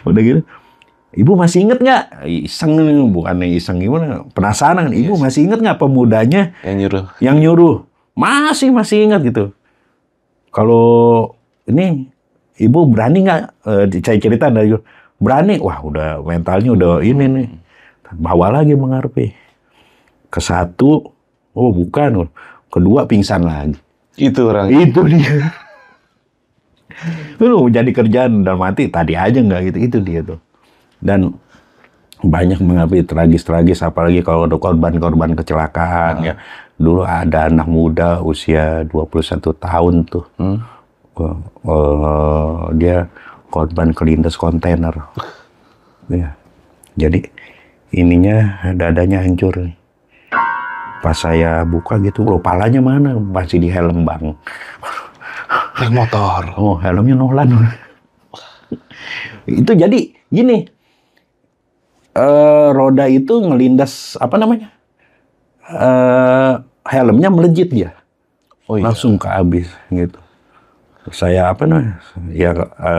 udah gitu. Ibu masih inget nggak? Iseng, bukannya iseng gimana? Penasaran. Ibu masih inget nggak pemudanya yang nyuruh? Masih ingat gitu. Kalau ini ibu berani nggak? Saya cerita dari berani. Wah, udah mentalnya udah ini nih. Bawa lagi mengarpe. Ke satu, oh bukan. Kedua pingsan lagi. Itu orang. Itu dia. Lu jadi kerjaan dan mati tadi aja nggak gitu. Itu dia tuh. Dan banyak mengalami tragis-tragis, apalagi kalau ada korban-korban kecelakaan ya. Dulu ada anak muda usia 21 tahun tuh. Dia korban kelindes kontainer. Ya. Jadi ininya dadanya hancur nih. Pas saya buka gitu, loh palanya mana? Masih di helm bang. Naik motor. Oh, helmnya Nolan. Itu jadi gini. Roda itu ngelindas apa namanya? Helmnya melejit dia. Oh, iya. Langsung ke habis gitu. Saya apa namanya? Ya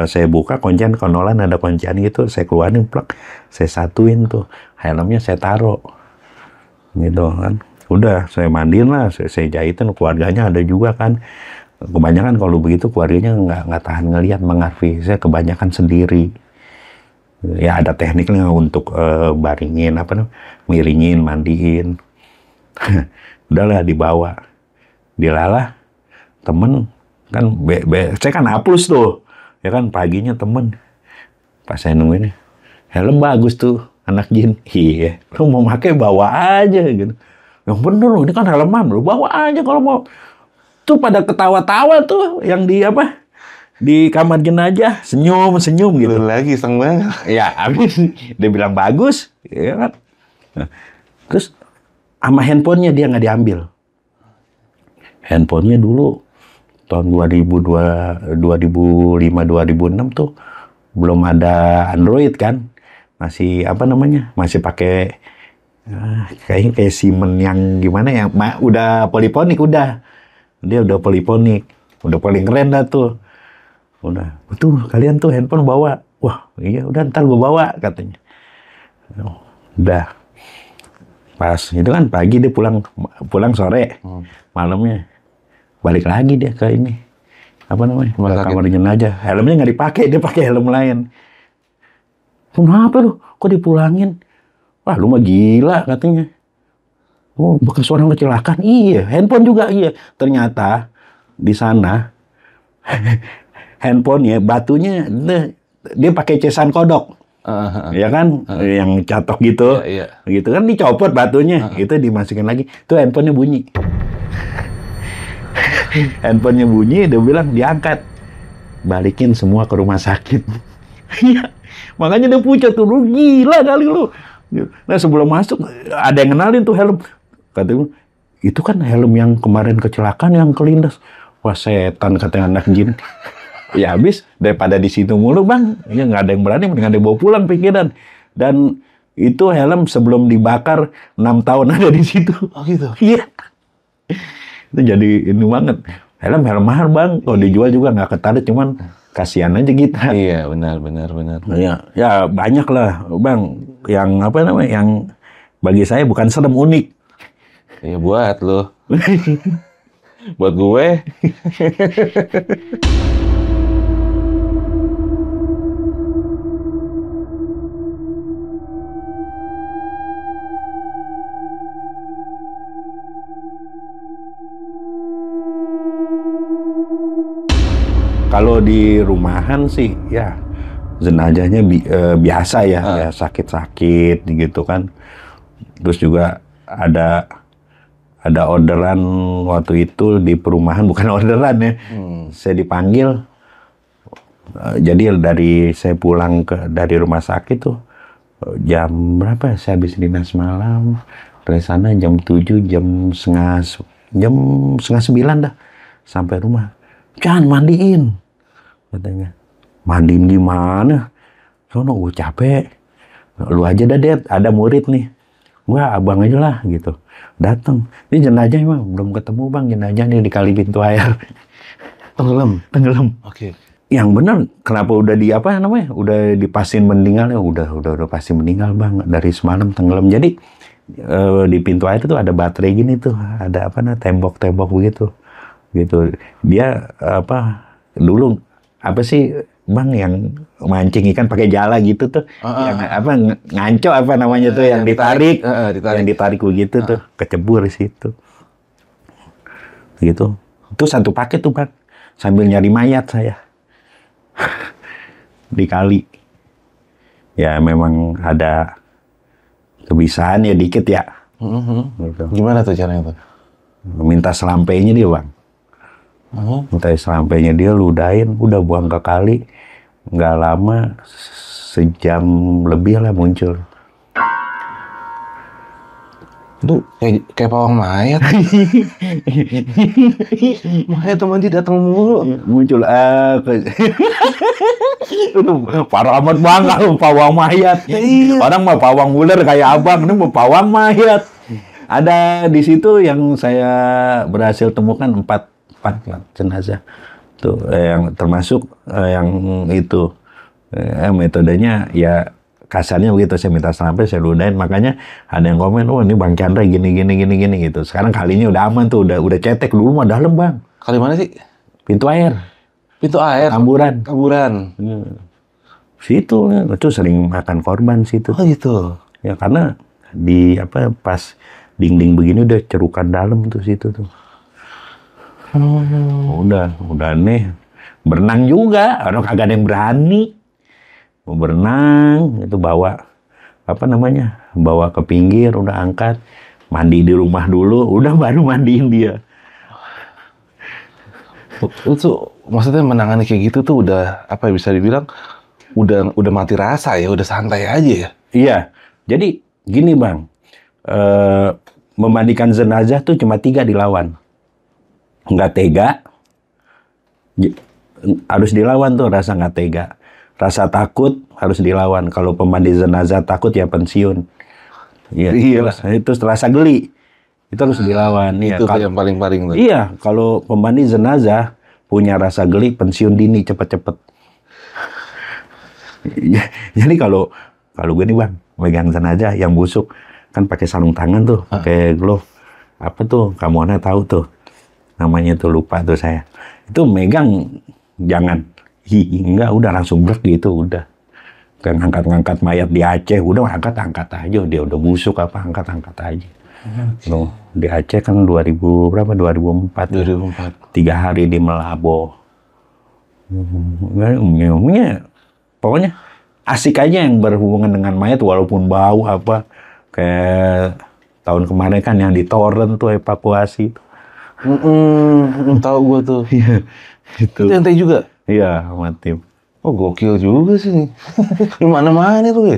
saya buka kuncian konolan, ada kuncian gitu, saya keluarin plak, saya satuin tuh. Helmnya saya taruh. Gitu kan. Udah saya mandiin lah, saya jahitin, keluarganya ada juga kan. Kebanyakan kalau begitu keluarganya nggak tahan ngelihat mengarfi. Saya kebanyakan sendiri. Ya ada tekniknya untuk baringin apa namanya? Miringin, mandiin. Udahlah dibawa. Dilalah temen kan saya kan hapus tuh. Ya kan paginya temen. Pas saya nungguin, helm bagus tuh anak jin. Iya, lu mau pakai bawa aja gitu. Yang bener loh, ini kan helman, lu bawa aja kalau mau. Tuh pada ketawa-tawa tuh yang di apa? Di kamar jenazah, senyum gitu. Lagi iseng banget. Ya, habis dia bilang bagus, ya kan. Nah, terus sama handphonenya dia nggak diambil. Handphonenya dulu tahun 2005 2006 tuh belum ada Android kan. Masih apa namanya? Masih pakai kayaknya kayak Siemens yang gimana ya? Udah poliponik udah. Dia udah poliponik. Udah paling keren dah tuh. Udah, tuh kalian tuh handphone bawa. Wah, iya udah ntar gue bawa katanya. Udah. Pas itu kan pagi dia pulang sore. Malamnya balik lagi dia ke ini. Apa namanya? Ke kamar jenazah. Helmnya nggak dipakai, dia pakai helm lain. Kenapa lu? Kok dipulangin? Wah, lu mah gila katanya. Oh, bekas orang kecelakaan. Iya, handphone juga iya. Ternyata di sana handphonenya, batunya dia pakai cesan kodok. Ya kan? Yang catok gitu. Gitu kan dicopot batunya. Itu dimasukin lagi. Tuh handphonenya bunyi. Handphonenya bunyi, dia bilang diangkat. Balikin semua ke rumah sakit. Iya. Makanya dia pucat tuh, lu gila kali lu. Nah sebelum masuk, ada yang kenalin tuh helm. Katanya, itu kan helm yang kemarin kecelakaan yang kelindas. Wah setan katanya anak jin. Ya habis, daripada di situ mulu bang, ya nggak ada yang berani, mendingan dia bawa pulang pikiran. Dan itu helm sebelum dibakar 6 tahun ada di situ. Oh gitu? Iya. Itu jadi ini banget. Helm mahal bang, kalau dijual juga nggak ketarik, cuman kasihan aja kita. Iya benar. Ya banyak lah bang, yang apa namanya, yang bagi saya bukan serem, unik. Iya buat lo. Buat gue. Kalau di rumahan sih ya jenazahnya biasa ya sakit-sakit gitu kan. Terus juga ada ada orderan waktu itu di perumahan, bukan orderan ya. Saya dipanggil. Jadi saya pulang dari rumah sakit tuh jam berapa? Saya habis dinas malam. Dari sana jam 7, jam setengah 9 dah sampai rumah. Jangan mandiin, katanya. Mandiin di mana? Sono gue capek. Lu aja dah, Det. Ada murid nih. Gua abang aja lah gitu. Datang. Ini jenazah emang belum ketemu, Bang. Jenazah nih di kali pintu air. Tenggelam. Oke. Yang benar, kenapa udah udah dipasin meninggal ya? Udah pasti meninggal, Bang. Dari semalam tenggelam. Jadi di pintu air itu ada baterai gini tuh, ada tembok-tembok begitu. Gitu. Dia dulu sih, Bang, yang mancing ikan pakai jala gitu tuh. Yang nganco tuh yang ditarik. Yang ditarik begitu tuh, kecebur di situ. Gitu. Itu satu paket tuh, Bang. Sambil nyari mayat saya. Di kali. Ya memang ada kebisaan ya dikit ya. Gitu. Gimana tuh caranya tuh? Minta selampainya dia, Bang. Minta selampainya dia, ludahin, udah buang ke kali. Nggak lama, sejam lebih lah muncul. Itu kayak pawang mayat. Mayat teman dia datang mulu. Muncul itu parah amat banget pawang mayat. Orang mah pawang ular kayak abang, ini mau pawang mayat. Ada di situ yang saya berhasil temukan 4 jenazah. Tuh yang termasuk yang itu metodenya ya kasarnya begitu, saya minta sampai saya ludahin, makanya ada yang komen, oh ini Bang Chandra gini gitu. Sekarang kalinya udah aman tuh, udah cetek, dulu mah dalam, Bang. Kali mana sih? Pintu air. Kamburan. Situ itu sering makan korban situ. Oh gitu. Ya karena pas dinding begini udah cerukan dalam tuh situ tuh. Udah aneh. Berenang juga, orang kagak ada yang berani. Mau berenang, itu bawa ke pinggir, udah angkat, mandi di rumah dulu, udah baru mandiin dia. Itu maksudnya menangani kayak gitu tuh udah bisa dibilang udah mati rasa ya, udah santai aja ya. Iya, jadi gini, Bang, memandikan jenazah tuh cuma 3 dilawan. Nggak tega, harus dilawan tuh rasa nggak tega. Rasa takut harus dilawan. Kalau pemandi jenazah takut ya pensiun. Iya. Itu rasa geli. Itu harus dilawan. Itu yang paling-paling tuh. Iya, kalau pemandi jenazah punya rasa geli, pensiun dini cepet-cepet. Jadi kalau gue nih, Bang, megang jenazah yang busuk kan pakai sarung tangan tuh, pakai glove. Apa tuh? Kamu tahu tuh. Namanya tuh lupa tuh saya. Itu megang jangan enggak, udah langsung brek gitu, udah. Kayak ngangkat-ngangkat mayat di Aceh, udah angkat aja, dia udah busuk angkat aja. Loh, di Aceh kan 2004. 3 hari di Melabo. Pokoknya asik aja yang berhubungan dengan mayat, walaupun bau kayak tahun kemarin kan yang di Torrent tuh evakuasi. Tahu gua tuh. Iya. Itu ente juga? Iya, sama tim. Oh, gokil juga sih. Di mana-mana tuh ya.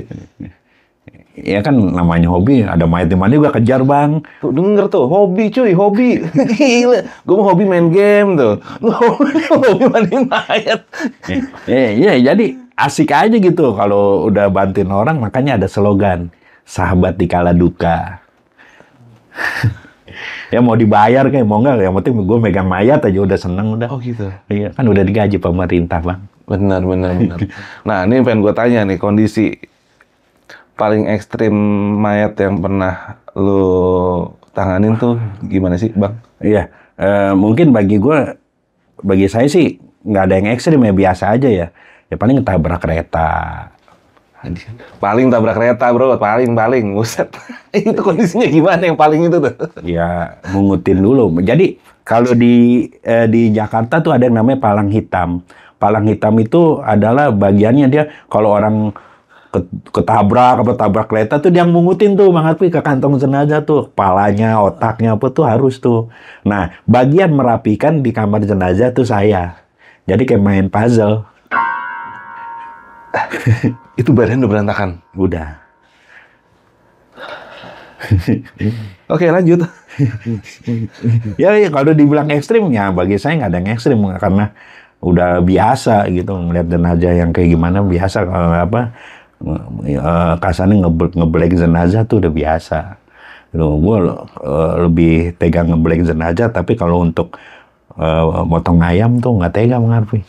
Ya kan namanya hobi, ada mayat di mana juga kejar, Bang. Tuh denger tuh, hobi cuy, hobi. Gila, gue mau hobi main game tuh. Lu hobi mandiin mayat. Iya, jadi asik aja gitu kalau udah bantuin orang, makanya ada slogan, sahabat di kala duka. Ya mau dibayar kayak mau nggak, yang penting gue megang mayat aja udah seneng udah. Oh gitu. Iya, kan udah digaji pemerintah, Bang. Benar. Nah, ini pengen gue tanya nih, kondisi paling ekstrim mayat yang pernah lo tanganin tuh gimana sih, Bang? Iya, mungkin bagi saya sih nggak ada yang ekstrim ya, biasa aja ya. Ya paling tabrak kereta. Paling tabrak kereta, bro, paling, buset. Itu kondisinya gimana yang paling itu tuh? Ya, mengutin dulu. Jadi, kalau di Jakarta tuh ada yang namanya palang hitam. Palang hitam itu adalah bagiannya dia, kalau orang ketabrak apa tabrak kereta tuh dia yang mungutin tuh Bang Harfi ke kantong jenazah tuh, kepalanya, otaknya apa tuh harus tuh. Nah, bagian merapikan di kamar jenazah tuh saya. Jadi kayak main puzzle. Itu badan udah berantakan. Udah. Oke, lanjut. Ya kalau dibilang ekstrim ya bagi saya nggak ada yang ekstrim karena udah biasa gitu ngeliat jenazah yang kayak gimana biasa kasarnya ngeblank jenazah tuh udah biasa. Gue lebih tega ngeblank jenazah tapi kalau untuk motong ayam tuh nggak tega Bang Harfi.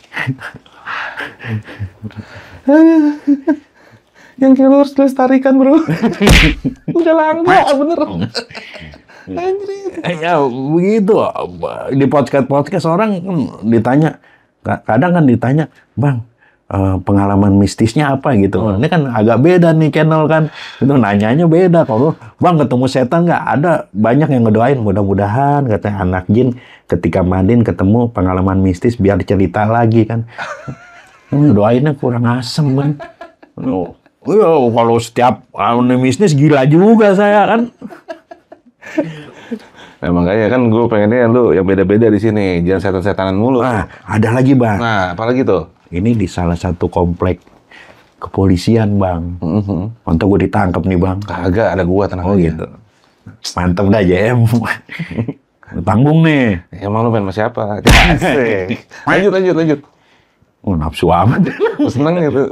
Yang kayak harus dilestarikan bro. Udah langka bener. Ya begitu di podcast orang ditanya kadang kan ditanya Bang pengalaman mistisnya apa gitu. Ini kan agak beda nih channel kan. Itu nanyanya beda. Kalau Bang ketemu setan nggak? Ada banyak yang ngedoain mudah-mudahan katanya anak jin ketika mandiin ketemu pengalaman mistis biar cerita lagi kan. Doainnya kurang asem kan. Kalau setiap mistis gila juga saya kan. Memang kayaknya kan gue pengennya lu yang beda-beda di sini, jangan setan-setanan mulu. Nah, ada lagi Bang. Nah, apalagi tuh? Ini di salah satu komplek kepolisian Bang. Untuk gue ditangkap nih Bang. Kagak, ada gua tenang aja. Gitu. Mantap dah JM. Tanggung nih. Emang lu main sama siapa? Lanjut. Oh, nafsu amat. Seneng gitu.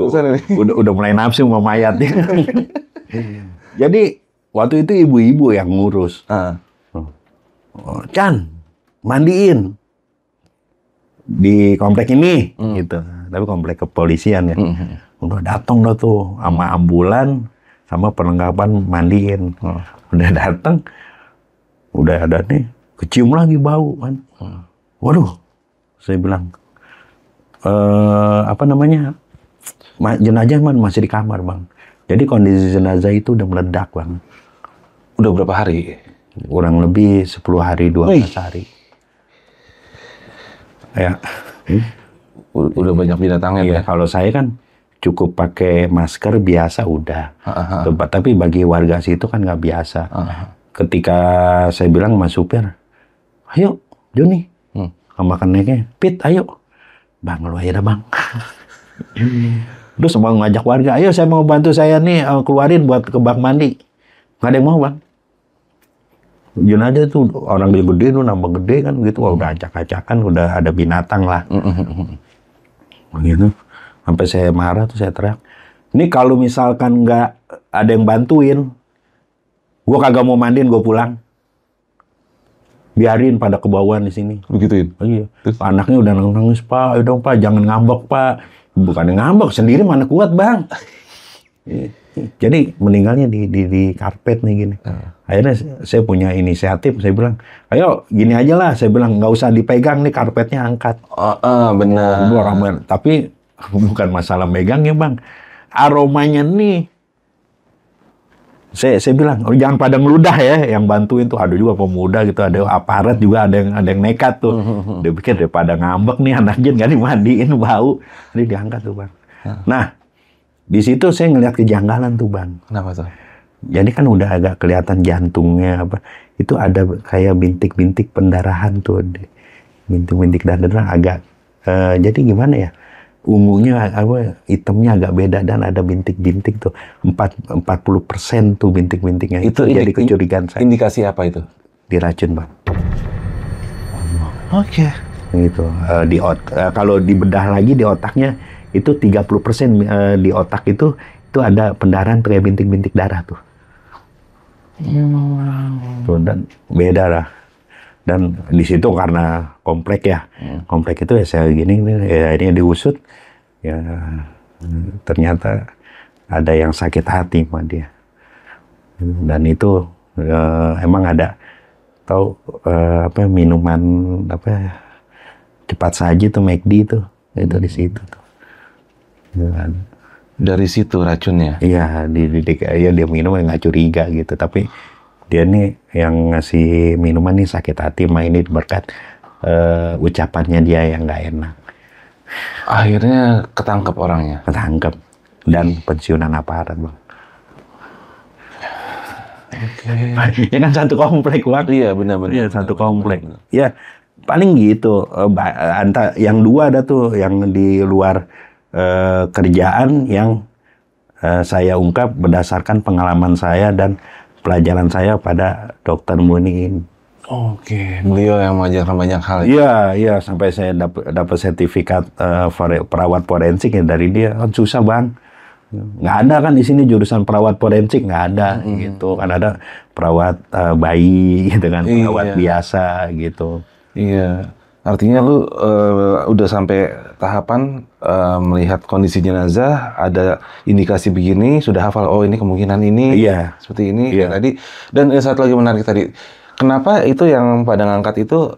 Udah mulai nafsu sama mayat. Jadi waktu itu ibu-ibu yang ngurus. Chan, mandiin di komplek ini, gitu. Tapi komplek kepolisian ya. Udah datang dah tuh sama ambulan, sama perlengkapan mandiin. Udah datang, udah ada nih, kecium lagi bau kan. Waduh, saya bilang, jenazah masih di kamar Bang. Jadi kondisi jenazah itu udah meledak Bang. Udah berapa hari? Kurang lebih 10 hari, 12 hari. Ya. Udah banyak binatangnya ya? Kalau saya kan cukup pakai masker biasa udah. Tapi bagi warga situ kan nggak biasa. Ketika saya bilang sama supir, ayo Joni, sama keneknya, Pit ayo. Bang lu aja dah Bang. Terus mau ngajak warga, ayo saya mau bantu saya nih keluarin buat ke bak mandi. Nggak ada yang mau Bang. Jenazah tuh orang yang gede tuh nambah gede kan gitu. Wah, udah acak-acakan, udah ada binatang lah. Begitu. Sampai saya marah tuh saya teriak. Ini kalau misalkan nggak ada yang bantuin, gue kagak mau mandiin, gue pulang. Biarin pada kebauan di sini. Begituin? Oh, iya. Anaknya udah nangis, Pak. Udah Pak, jangan ngambek Pak. Bukan ngambek, sendiri mana kuat Bang. Jadi meninggalnya di karpet nih gini. Akhirnya saya punya inisiatif, saya bilang, ayo gini aja lah, saya bilang nggak usah dipegang nih karpetnya angkat. Benar. Tapi bukan masalah megang ya Bang, aromanya nih. Saya bilang, jangan pada ngeludah ya, yang bantuin tuh ada juga pemuda gitu, ada aparat juga, ada yang nekat tuh. Dia pikir daripada ngambek nih anak jin kan dimandiin bau, ini diangkat tuh Bang. Nah. Di situ saya ngeliat kejanggalan tuh Bang. Kenapa tuh? Jadi kan udah agak kelihatan jantungnya apa. Itu ada kayak bintik-bintik pendarahan tuh. Bintik-bintik darah agak. Jadi gimana ya? Ungunya hitamnya agak beda dan ada bintik-bintik tuh. 40% tuh bintik-bintiknya. Itu jadi kecurigaan saya. Indikasi apa itu? Diracun Bang. Oke. Gitu. Kalau dibedah lagi di otaknya itu 30% di otak itu ada pendarahan kayak bintik-bintik darah tuh. Tuh, dan beda lah. Dan di situ karena komplek ya, komplek itu ya saya gini, ya ini diusut, ya ternyata ada yang sakit hati sama dia. Dan itu emang ada tahu minuman cepat saji tuh McD itu di situ tuh. Dari situ racunnya? Iya, dia minum nggak curiga gitu. Tapi dia nih yang ngasih minuman nih sakit hati, ini berkat ucapannya dia yang nggak enak. Akhirnya ketangkep orangnya? Ketangkep. dan pensiunan aparat, Bang. Ya kan satu komplek, Bang. Iya, benar-benar. Iya, satu komplek. Ya, paling gitu. Yang dua ada tuh yang di luar kerjaan yang saya ungkap berdasarkan pengalaman saya dan pelajaran saya pada Dr. Muniin. Oke, beliau yang mengajarkan banyak hal. Iya, sampai saya dapat sertifikat perawat forensik ya dari dia. Kan susah, Bang. Nggak ada kan di sini jurusan perawat forensik, nggak ada gitu. Kan ada perawat bayi gitu kan, perawat biasa gitu. Iya, artinya lu udah sampai tahapan melihat kondisi jenazah, ada indikasi begini, sudah hafal, oh ini kemungkinan ini, seperti ini. Iya. Tadi, dan satu lagi menarik tadi, kenapa itu yang pada ngangkat itu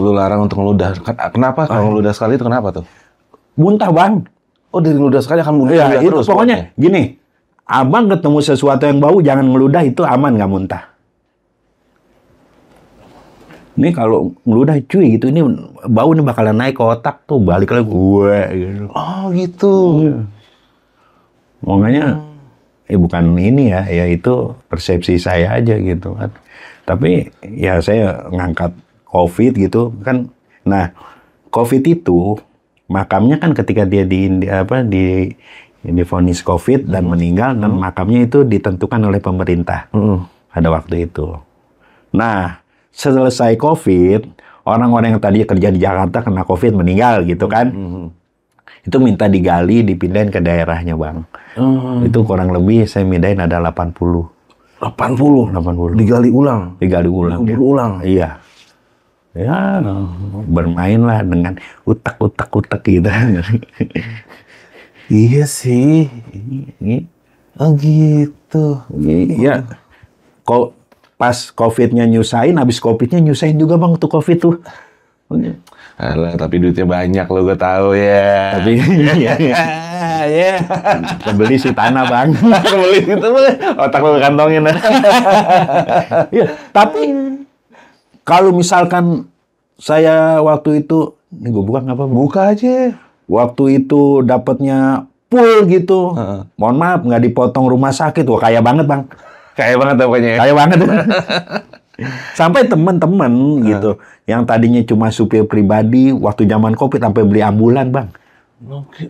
lu larang untuk ngeludah? Kenapa kalau ngeludah sekali itu kenapa tuh? Muntah, Bang. Oh, dari ngeludah sekali akan muntah Ya, itu terus. pokoknya gini, abang ketemu sesuatu yang bau jangan ngeludah, itu aman nggak muntah. Ini kalau ngeludah cuy gitu, ini bau nih bakalan naik ke otak tuh, balik lagi gue gitu. Oh gitu. Makanya bukan ini ya itu persepsi saya aja gitu kan. Tapi ya saya ngangkat COVID gitu kan. Nah, COVID itu makamnya kan ketika dia divonis COVID dan meninggal, dan makamnya itu ditentukan oleh pemerintah pada waktu itu. Nah, selesai COVID, orang-orang yang tadi kerja di Jakarta kena COVID meninggal gitu kan, itu minta digali, dipindahin ke daerahnya, Bang. Itu kurang lebih saya mindahin ada 80. 80? Digali ulang? Digali ulang. Berulang? Iya. Ya, bermainlah dengan utak gitu. Iya sih. Oh gitu. Iya. Kok pas COVID-nya nyusahin, habis COVID-nya nyusahin juga, Bang, tuh COVID tuh. Alah, tapi duitnya banyak lo, gue tahu ya. Tapi ya, kebeli si tanah, Bang. Kebeli itu otak lo kantongin. Iya, tapi kalau misalkan saya waktu itu, ini gue buka nggak apa? Buka aja. Waktu itu dapatnya full gitu. Mohon maaf, nggak dipotong rumah sakit. Wah, kaya banget, Bang. Kaya banget pokoknya. Kaya banget. Sampai teman-teman gitu, yang tadinya cuma supir pribadi, waktu zaman COVID sampai beli ambulan, Bang. Oke.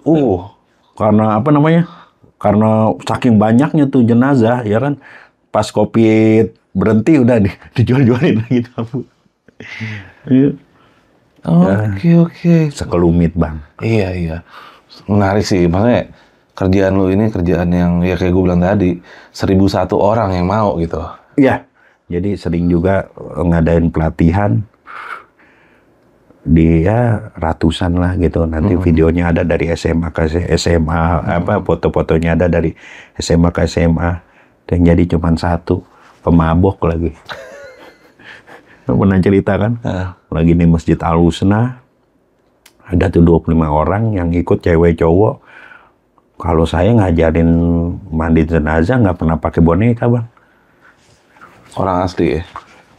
Karena apa namanya? Karena saking banyaknya tuh jenazah, ya kan. Pas COVID berhenti udah dijual-jualin lagi tuh. Iya. Oke. Sekelumit, Bang. Iya. Menarik sih, maksudnya kerjaan lu ini kerjaan yang ya kayak gue bilang tadi, 1001 orang yang mau gitu. Iya. Jadi sering juga ngadain pelatihan. Dia ratusan lah gitu. Nanti videonya ada dari SMA ke SMA, foto-fotonya ada dari SMA ke SMA. Dan jadi cuma satu, pemabok lagi. Pernah cerita kan? Lagi di Masjid Al-Husna, ada tuh 25 orang yang ikut, cewek cowok. Kalau saya ngajarin mandi jenazah nggak pernah pakai boneka, Bang. Orang asli ya?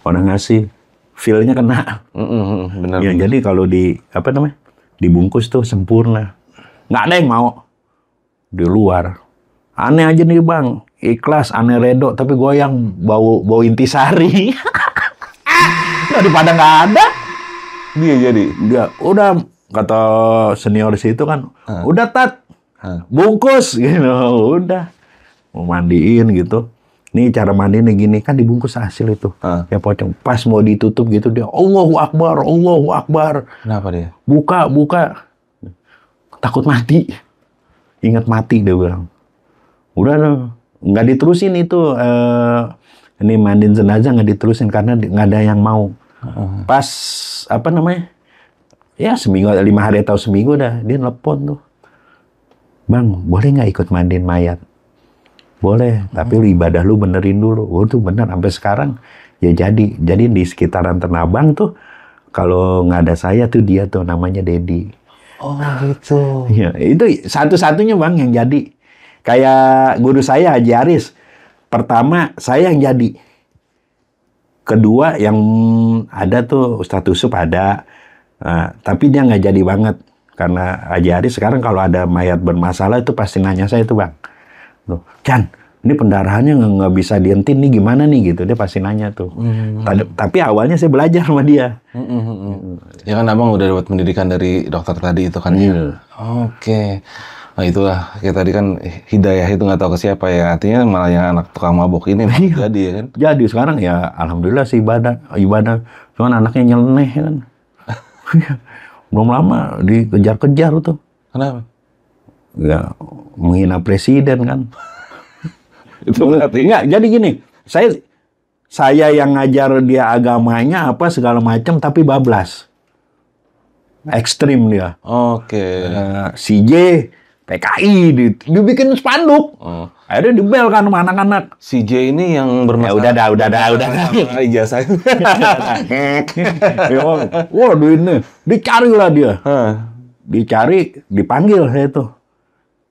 Orang asli. Feel-nya kena. Benar. Ya, jadi kalau dibungkus tuh sempurna. Nggak ada yang mau. Di luar. Aneh aja nih, Bang. Ikhlas, aneh redo, tapi goyang bau intisari. Daripada nggak ada. Dia jadi? Dia, udah, kata senior situ kan, udah Tat, bungkus, gitu. Udah. Mau mandiin gitu. Nih cara mandinya gini, kan dibungkus hasil itu. Ya pocong. Pas mau ditutup gitu, dia, Allahu Akbar, Allahu Akbar. Kenapa dia? Buka. Takut mati. Ingat mati, dia bilang. Udah, nggak diterusin itu. Ini mandiin jenazah nggak diterusin karena nggak ada yang mau. Pas ya seminggu, 5 hari atau seminggu dah dia nelpon tuh, Bang, boleh nggak ikut mandiin mayat? Boleh, tapi lu ibadah lu benerin dulu. Oh tuh bener, sampai sekarang ya jadi di sekitaran Tanah Abang tuh kalau nggak ada saya tuh dia tuh namanya Dedi. Oh gitu. Ya, itu satu-satunya, Bang, yang jadi. Kayak guru saya Haji Aris. Pertama saya yang jadi. Kedua yang ada tuh Ustadz Usuf ada. Tapi dia nggak jadi banget. karena Haji Ari sekarang kalau ada mayat bermasalah itu pasti nanya saya itu Bang. Loh, Chan, ini pendarahannya nggak bisa dihentiin nih gimana nih gitu. Dia pasti nanya tuh. Tapi awalnya saya belajar sama dia. Ya kan abang udah dapat pendidikan dari dokter tadi itu kan. Iya. Oke. Nah itulah, kayak tadi kan hidayah itu nggak tahu ke siapa ya. Artinya malah yang anak tukang mabok ini jadi ya kan. Jadi sekarang ya alhamdulillah sih ibadah. Cuman anaknya nyeleneh kan. Belum lama dikejar-kejar tuh. Kenapa? Ya menghina presiden kan. Itu artinya Enggak, jadi gini, saya yang ngajar dia agamanya apa segala macam tapi bablas. Ekstrim dia. Oke. CJ PKI dibikin spanduk. Akhirnya dibel kan sama anak-anak. Si J ini yang bermasalah. Ya udah dah. Ijazah. Waduh ini, dicari lah dia. Dicari, dipanggil saya tuh.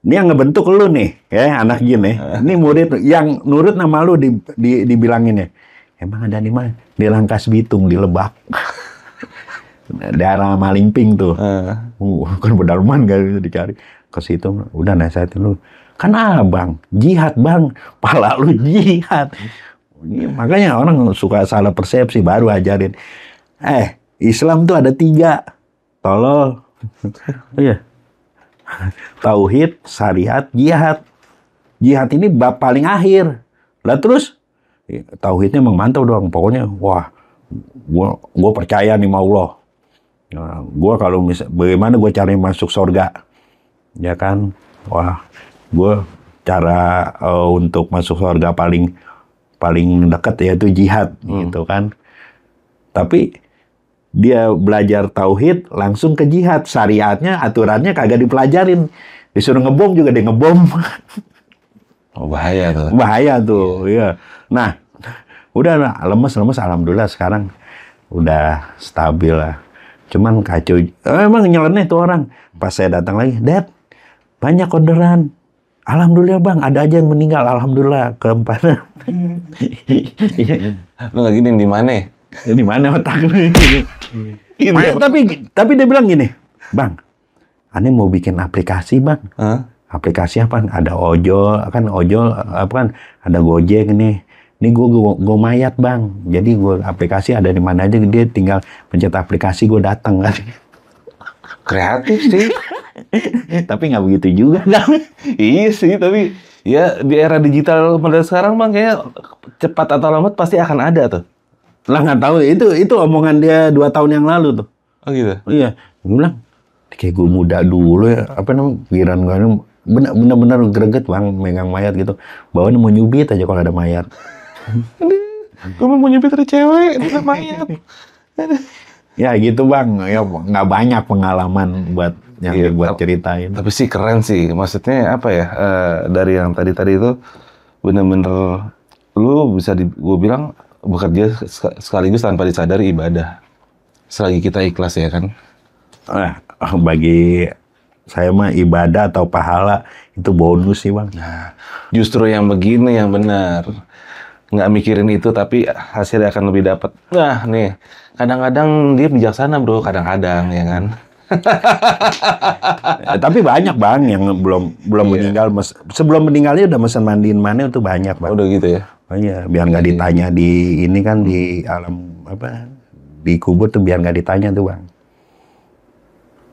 Ini yang ngebentuk lu nih, ya anak gini. Ini murid yang nurut nama lu dibilangin ya. Emang ada di mana? Di Rangkas Bitung, di Lebak. Daerah Malingping tuh. Kan pedalaman gak dicari. Ke situ, udah nasihatin lu. Kan abang, jihad bang. Pala lu jihad. Makanya orang suka salah persepsi, baru ajarin. Islam tuh ada 3. Tolol. Iya. Tauhid, syariat, jihad. Jihad ini bab paling akhir. Lah terus, tauhidnya emang mantap dong. Pokoknya, wah, gua percaya nih sama Allah. Nah, gua kalau bagaimana gua cari masuk surga, ya kan? Wah, gua cara untuk masuk surga paling dekat yaitu jihad, gitu kan? Tapi dia belajar tauhid langsung ke jihad, syariatnya, aturannya kagak dipelajarin, disuruh ngebom juga dia ngebom. Oh, bahaya tuh. Bahaya tuh, iya. Nah, udah lemes, alhamdulillah sekarang udah stabil lah. Cuman kacau, emang nyeleneh tuh orang. Pas saya datang lagi, Dad, banyak orderan. Alhamdulillah bang, ada aja yang meninggal. Alhamdulillah, keempat. Lu lagi nih di mana? Di mana otak lu ini? Tapi dia bilang gini, Bang, aneh mau bikin aplikasi bang. Aplikasi apa? Ada ojol, apa kan? Ada Gojek nih. Ini gue mayat bang. Jadi gue aplikasi ada di mana aja, dia tinggal pencet aplikasi gue datang kan. Kreatif sih. Tapi nggak begitu juga. Iya sih, tapi ya di era digital pada sekarang bang kayak cepat atau lambat pasti akan ada tuh. Lah nggak tahu, itu omongan dia 2 tahun yang lalu tuh. Oh gitu? Iya, gue bilang kayak gue muda dulu ya, apa namanya, pikiran gue bener-bener greget bang, megang mayat gitu. Bawahnya mau nyubit aja kalau ada mayat. Gue mau nyubit ada cewek, ada mayat. Ya gitu bang, ya nggak banyak pengalaman buat yang buat ceritain. Tapi sih keren sih, maksudnya apa ya, dari yang tadi itu bener-bener lu bisa gue bilang bekerja sekaligus tanpa disadari ibadah. Selagi kita ikhlas ya kan. Bagi saya mah ibadah atau pahala itu bonus sih bang. Nah, justru yang begini yang benar. Nggak mikirin itu tapi hasilnya akan lebih dapat. Nah nih, kadang-kadang dia bijaksana bro, kadang-kadang ya kan. Tapi banyak bang yang belum meninggal. Sebelum meninggalnya udah mesen mandiin mana itu banyak bang. Udah gitu ya. Oh iya, biar nggak ditanya di ini kan di alam apa di kubur tuh biar nggak ditanya tuh bang.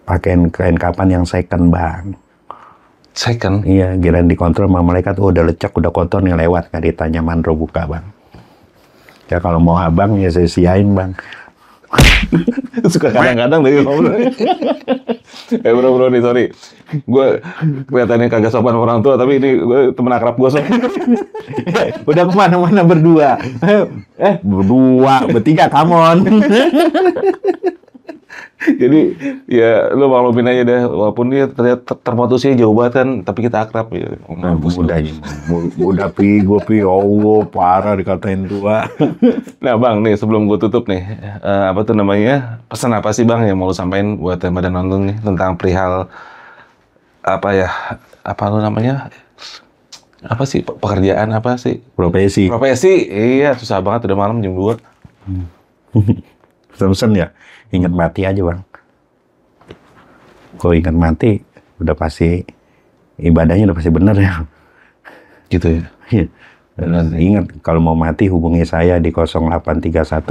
Pakaiin kain kapan yang second bang. Second? Iya, giliran dikontrol sama malaikat, udah lecek, udah kotor nih lewat, nggak ditanya mandro buka bang. Ya kalau mau abang ya saya siain bang. Suka kadang-kadang dari ngobrol. Bro nih sorry, gue kelihatannya kagak sopan orang tua tapi ini gue temen akrab gue sopan. Udah kemana-mana berdua. Berdua, bertiga, come on. Jadi ya lu maklumin aja deh, walaupun dia terlihat terputusnya jauh banget kan, tapi kita akrab ya. Udah gue Allah parah dikatain tua. Nah bang nih sebelum gue tutup nih, apa tuh namanya, pesan apa sih bang yang mau lu sampaikan buat yang pada nonton nih tentang perihal apa ya, apa lu namanya, apa sih pekerjaan apa sih? Profesi. Iya susah banget udah malam jam 2. Pesan ya, ingat mati aja bang. Kalau ingat mati, udah pasti ibadahnya udah pasti benar ya. Gitu ya. Iya. Dan ingat kalau mau mati hubungi saya di 0831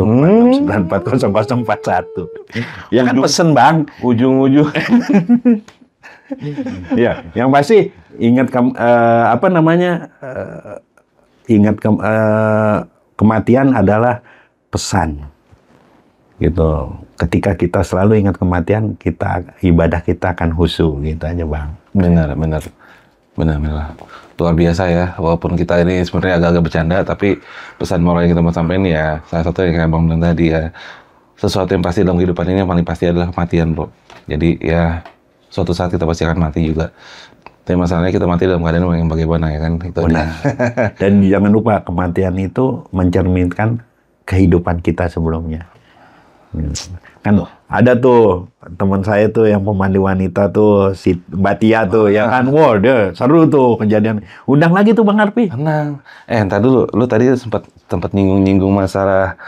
469 4041. Ya kan pesen Bang. Ujung-ujung. Ya, yang pasti ingat ingat kematian adalah pesan. Gitu. Ketika kita selalu ingat kematian, ibadah kita akan khusyuk gitu aja Bang. Benar. Luar biasa ya, walaupun kita ini sebenarnya agak-agak bercanda, tapi pesan moral yang kita mau sampaikan ya, salah satu yang kayak Bang bilang tadi ya, sesuatu yang pasti dalam kehidupan ini yang paling pasti adalah kematian, bro. Jadi ya, suatu saat kita pasti akan mati juga. Tapi masalahnya kita mati dalam keadaan yang bagaimana ya kan? Itu benar. Dan jangan lupa kematian itu mencerminkan kehidupan kita sebelumnya. Kan ada tuh teman saya tuh yang pemandu wanita tuh, si Mbak Tia tuh, ya kan, wow dia seru tuh kejadian. Undang lagi tuh Bang Arfi. Tenang. Entar dulu, lu tadi sempat nyinggung masalah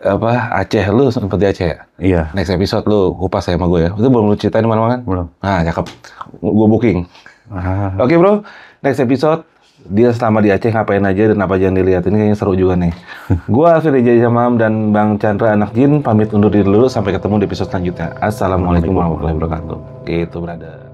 apa Aceh, lu sempat di Aceh ya? Iya. Next episode lu kupas ya sama gue ya. Itu belum lu ceritain mana-mana kan? Belum. Nah, cakep. Gue booking. Oke bro, next episode dia selama di Aceh ngapain aja dan apa aja yang dilihat, ini kayaknya seru juga nih. Gua Alvin Rijaya Malam dan Bang Chandra Anak Jin pamit undur diri dulu, sampai ketemu di episode selanjutnya. Assalamualaikum warahmatullahi wabarakatuh. Gitu brother.